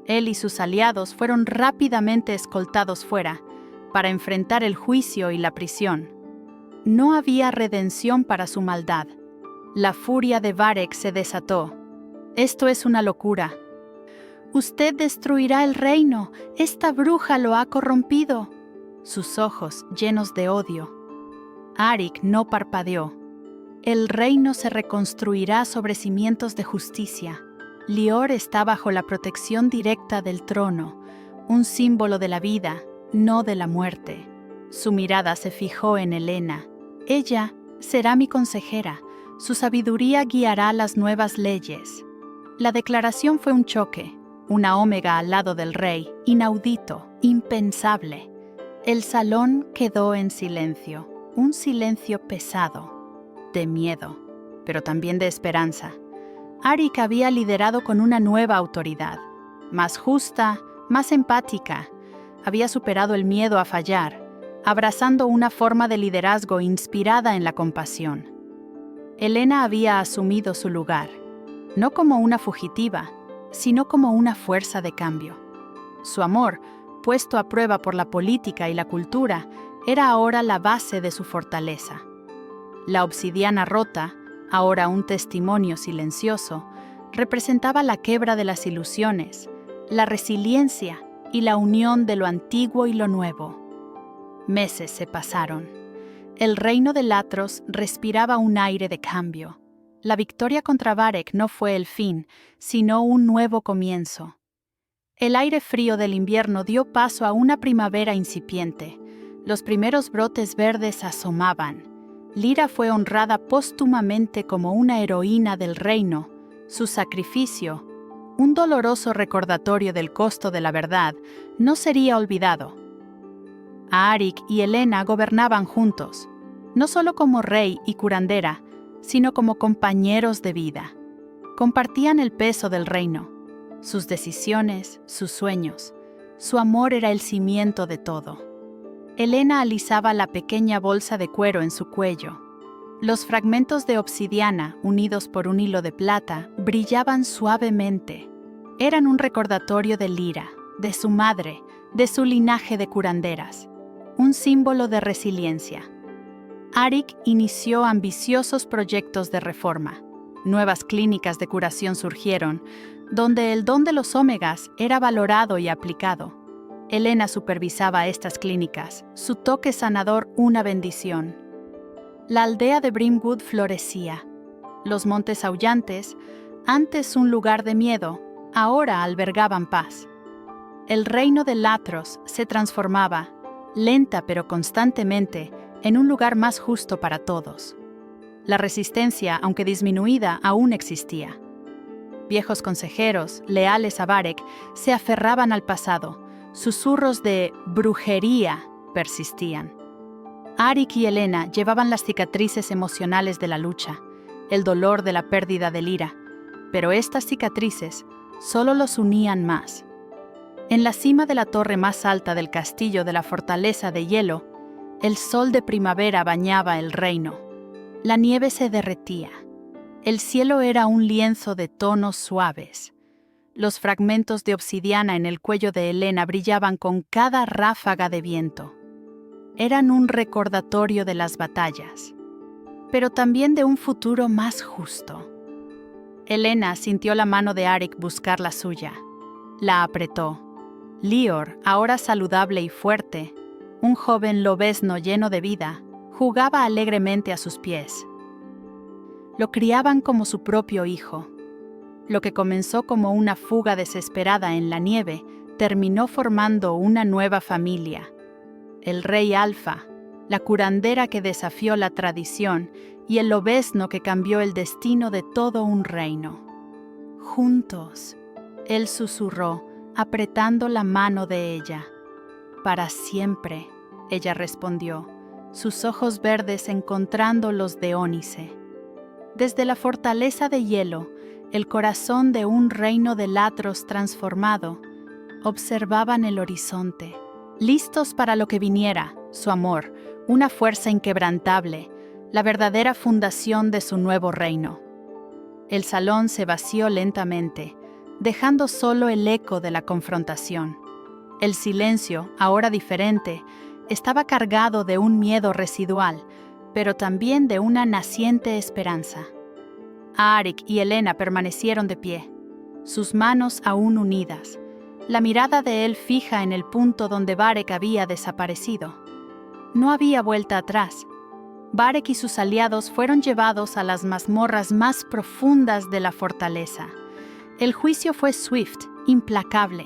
Él y sus aliados fueron rápidamente escoltados fuera para enfrentar el juicio y la prisión. No había redención para su maldad. La furia de Varek se desató. «Esto es una locura. Usted destruirá el reino. Esta bruja lo ha corrompido». Sus ojos llenos de odio. Arik no parpadeó. «El reino se reconstruirá sobre cimientos de justicia». Lior está bajo la protección directa del trono, un símbolo de la vida, no de la muerte. Su mirada se fijó en Helena. «Ella será mi consejera. Su sabiduría guiará las nuevas leyes». La declaración fue un choque, una ómega al lado del rey, inaudito, impensable. El salón quedó en silencio, un silencio pesado, de miedo, pero también de esperanza. Arik había liderado con una nueva autoridad, más justa, más empática. Había superado el miedo a fallar, abrazando una forma de liderazgo inspirada en la compasión. Helena había asumido su lugar, no como una fugitiva, sino como una fuerza de cambio. Su amor, puesto a prueba por la política y la cultura, era ahora la base de su fortaleza. La obsidiana rota, ahora un testimonio silencioso, representaba la quiebra de las ilusiones, la resiliencia y la unión de lo antiguo y lo nuevo. Meses se pasaron. El reino de Latros respiraba un aire de cambio. La victoria contra Varek no fue el fin, sino un nuevo comienzo. El aire frío del invierno dio paso a una primavera incipiente. Los primeros brotes verdes asomaban. Lyra fue honrada póstumamente como una heroína del reino. Su sacrificio, un doloroso recordatorio del costo de la verdad, no sería olvidado. Arik y Helena gobernaban juntos, no solo como rey y curandera, sino como compañeros de vida. Compartían el peso del reino, sus decisiones, sus sueños. Su amor era el cimiento de todo. Helena alisaba la pequeña bolsa de cuero en su cuello. Los fragmentos de obsidiana, unidos por un hilo de plata, brillaban suavemente. Eran un recordatorio de Lyra, de su madre, de su linaje de curanderas. Un símbolo de resiliencia. Arik inició ambiciosos proyectos de reforma. Nuevas clínicas de curación surgieron, donde el don de los ómegas era valorado y aplicado. Helena supervisaba estas clínicas, su toque sanador una bendición. La aldea de Brimwood florecía. Los montes aullantes, antes un lugar de miedo, ahora albergaban paz. El reino de Latros se transformaba, lenta pero constantemente, en un lugar más justo para todos. La resistencia, aunque disminuida, aún existía. Viejos consejeros, leales a Varek, se aferraban al pasado. Susurros de brujería persistían. Arik y Helena llevaban las cicatrices emocionales de la lucha, el dolor de la pérdida de Lyra, pero estas cicatrices solo los unían más. En la cima de la torre más alta del castillo de la fortaleza de hielo, el sol de primavera bañaba el reino. La nieve se derretía. El cielo era un lienzo de tonos suaves. Los fragmentos de obsidiana en el cuello de Helena brillaban con cada ráfaga de viento. Eran un recordatorio de las batallas, pero también de un futuro más justo. Helena sintió la mano de Arik buscar la suya. La apretó. Lior, ahora saludable y fuerte, un joven lobezno lleno de vida, jugaba alegremente a sus pies. Lo criaban como su propio hijo. Lo que comenzó como una fuga desesperada en la nieve terminó formando una nueva familia. El rey Alfa, la curandera que desafió la tradición y el lobezno que cambió el destino de todo un reino. Juntos, él susurró, apretando la mano de ella. Para siempre, ella respondió, sus ojos verdes encontrando los de ónice. Desde la fortaleza de hielo, el corazón de un reino de Latros transformado, observaban el horizonte, listos para lo que viniera, su amor, una fuerza inquebrantable, la verdadera fundación de su nuevo reino. El salón se vació lentamente, dejando solo el eco de la confrontación. El silencio, ahora diferente, estaba cargado de un miedo residual, pero también de una naciente esperanza. Arik y Helena permanecieron de pie, sus manos aún unidas, la mirada de él fija en el punto donde Varek había desaparecido. No había vuelta atrás. Varek y sus aliados fueron llevados a las mazmorras más profundas de la fortaleza. El juicio fue swift, implacable.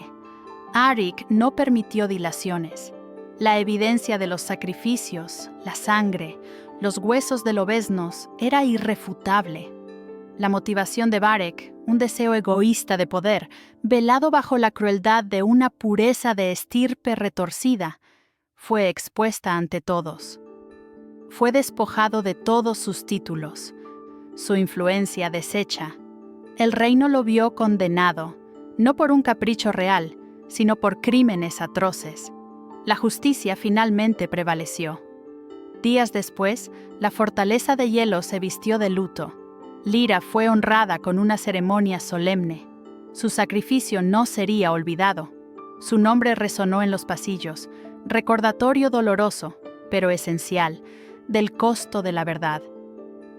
Arik no permitió dilaciones. La evidencia de los sacrificios, la sangre, los huesos de lobeznos era irrefutable. La motivación de Varek, un deseo egoísta de poder, velado bajo la crueldad de una pureza de estirpe retorcida, fue expuesta ante todos. Fue despojado de todos sus títulos, su influencia deshecha. El reino lo vio condenado, no por un capricho real, sino por crímenes atroces. La justicia finalmente prevaleció. Días después, la fortaleza de hielo se vistió de luto. Lyra fue honrada con una ceremonia solemne. Su sacrificio no sería olvidado. Su nombre resonó en los pasillos, recordatorio doloroso, pero esencial, del costo de la verdad.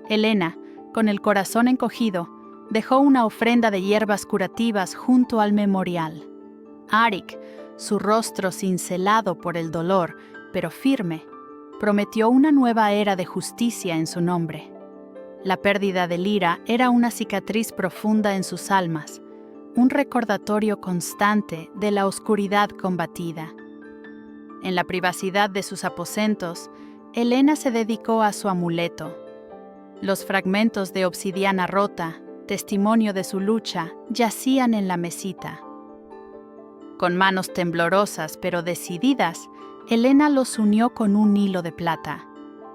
Helena, con el corazón encogido, dejó una ofrenda de hierbas curativas junto al memorial. Arik, su rostro cincelado por el dolor, pero firme, prometió una nueva era de justicia en su nombre. La pérdida de Lyra era una cicatriz profunda en sus almas, un recordatorio constante de la oscuridad combatida. En la privacidad de sus aposentos, Helena se dedicó a su amuleto. Los fragmentos de obsidiana rota, testimonio de su lucha, yacían en la mesita. Con manos temblorosas pero decididas, Helena los unió con un hilo de plata.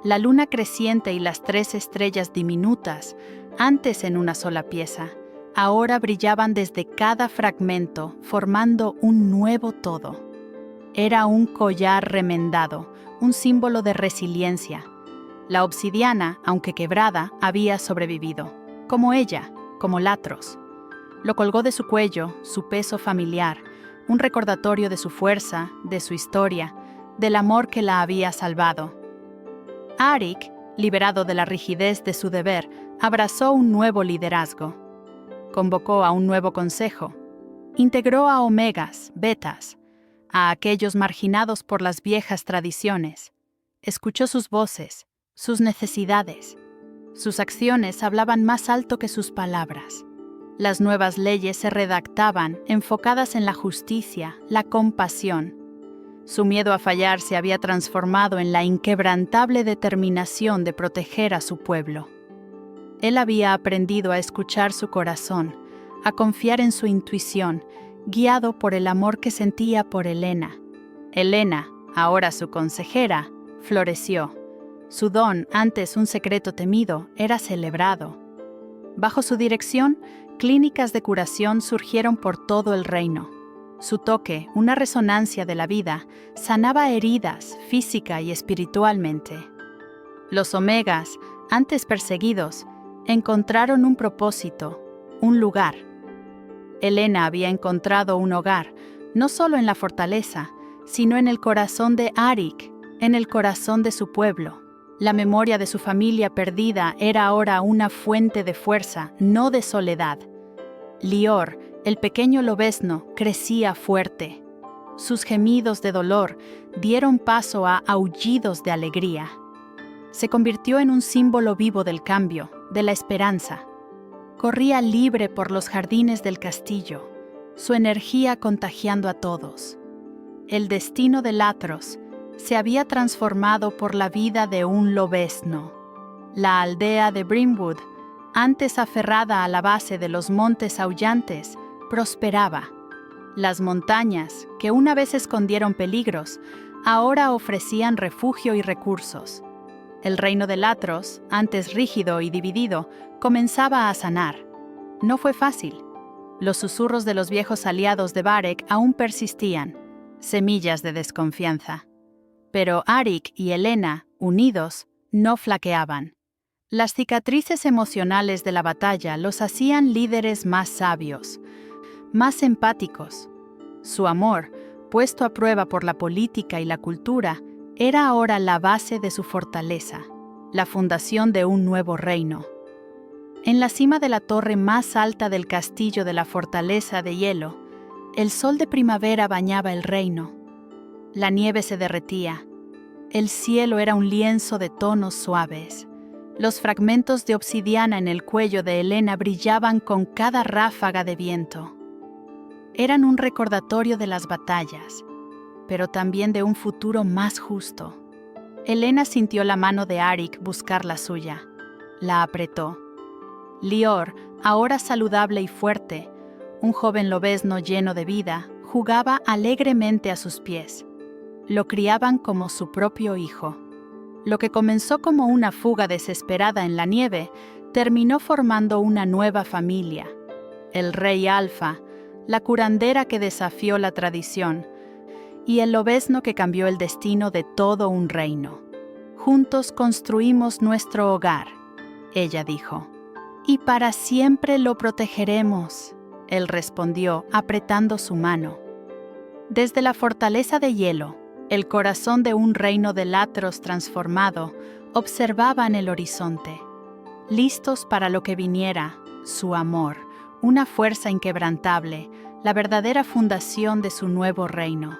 La luna creciente y las 3 estrellas diminutas, antes en una sola pieza, ahora brillaban desde cada fragmento, formando un nuevo todo. Era un collar remendado, un símbolo de resiliencia. La obsidiana, aunque quebrada, había sobrevivido, como ella, como Latros. Lo colgó de su cuello, su peso familiar, un recordatorio de su fuerza, de su historia, del amor que la había salvado. Arik, liberado de la rigidez de su deber, abrazó un nuevo liderazgo. Convocó a un nuevo consejo. Integró a omegas, betas, a aquellos marginados por las viejas tradiciones. Escuchó sus voces, sus necesidades. Sus acciones hablaban más alto que sus palabras. Las nuevas leyes se redactaban enfocadas en la justicia, la compasión. Su miedo a fallar se había transformado en la inquebrantable determinación de proteger a su pueblo. Él había aprendido a escuchar su corazón, a confiar en su intuición, guiado por el amor que sentía por Helena. Helena, ahora su consejera, floreció. Su don, antes un secreto temido, era celebrado. Bajo su dirección, clínicas de curación surgieron por todo el reino. Su toque, una resonancia de la vida, sanaba heridas física y espiritualmente. Los omegas, antes perseguidos, encontraron un propósito, un lugar. Helena había encontrado un hogar, no solo en la fortaleza, sino en el corazón de Arik, en el corazón de su pueblo. La memoria de su familia perdida era ahora una fuente de fuerza, no de soledad. Lior, el pequeño lobezno, crecía fuerte. Sus gemidos de dolor dieron paso a aullidos de alegría. Se convirtió en un símbolo vivo del cambio, de la esperanza. Corría libre por los jardines del castillo, su energía contagiando a todos. El destino de Latros se había transformado por la vida de un lobezno. La aldea de Brimwood, antes aferrada a la base de los montes aullantes, prosperaba. Las montañas, que una vez escondieron peligros, ahora ofrecían refugio y recursos. El reino de Latros, antes rígido y dividido, comenzaba a sanar. No fue fácil. Los susurros de los viejos aliados de Varek aún persistían, semillas de desconfianza. Pero Arik y Helena, unidos, no flaqueaban. Las cicatrices emocionales de la batalla los hacían líderes más sabios, más empáticos. Su amor, puesto a prueba por la política y la cultura, era ahora la base de su fortaleza, la fundación de un nuevo reino. En la cima de la torre más alta del castillo de la fortaleza de hielo, el sol de primavera bañaba el reino. La nieve se derretía. El cielo era un lienzo de tonos suaves. Los fragmentos de obsidiana en el cuello de Helena brillaban con cada ráfaga de viento. Eran un recordatorio de las batallas, pero también de un futuro más justo. Helena sintió la mano de Arik buscar la suya. La apretó. Lior, ahora saludable y fuerte, un joven lobezno lleno de vida, jugaba alegremente a sus pies. Lo criaban como su propio hijo. Lo que comenzó como una fuga desesperada en la nieve, terminó formando una nueva familia, el rey Alfa, la curandera que desafió la tradición, y el lobezno que cambió el destino de todo un reino. Juntos construimos nuestro hogar, ella dijo. Y para siempre lo protegeremos, él respondió, apretando su mano. Desde la fortaleza de hielo, el corazón de un reino de Latros transformado observaban el horizonte, listos para lo que viniera, su amor, una fuerza inquebrantable, la verdadera fundación de su nuevo reino.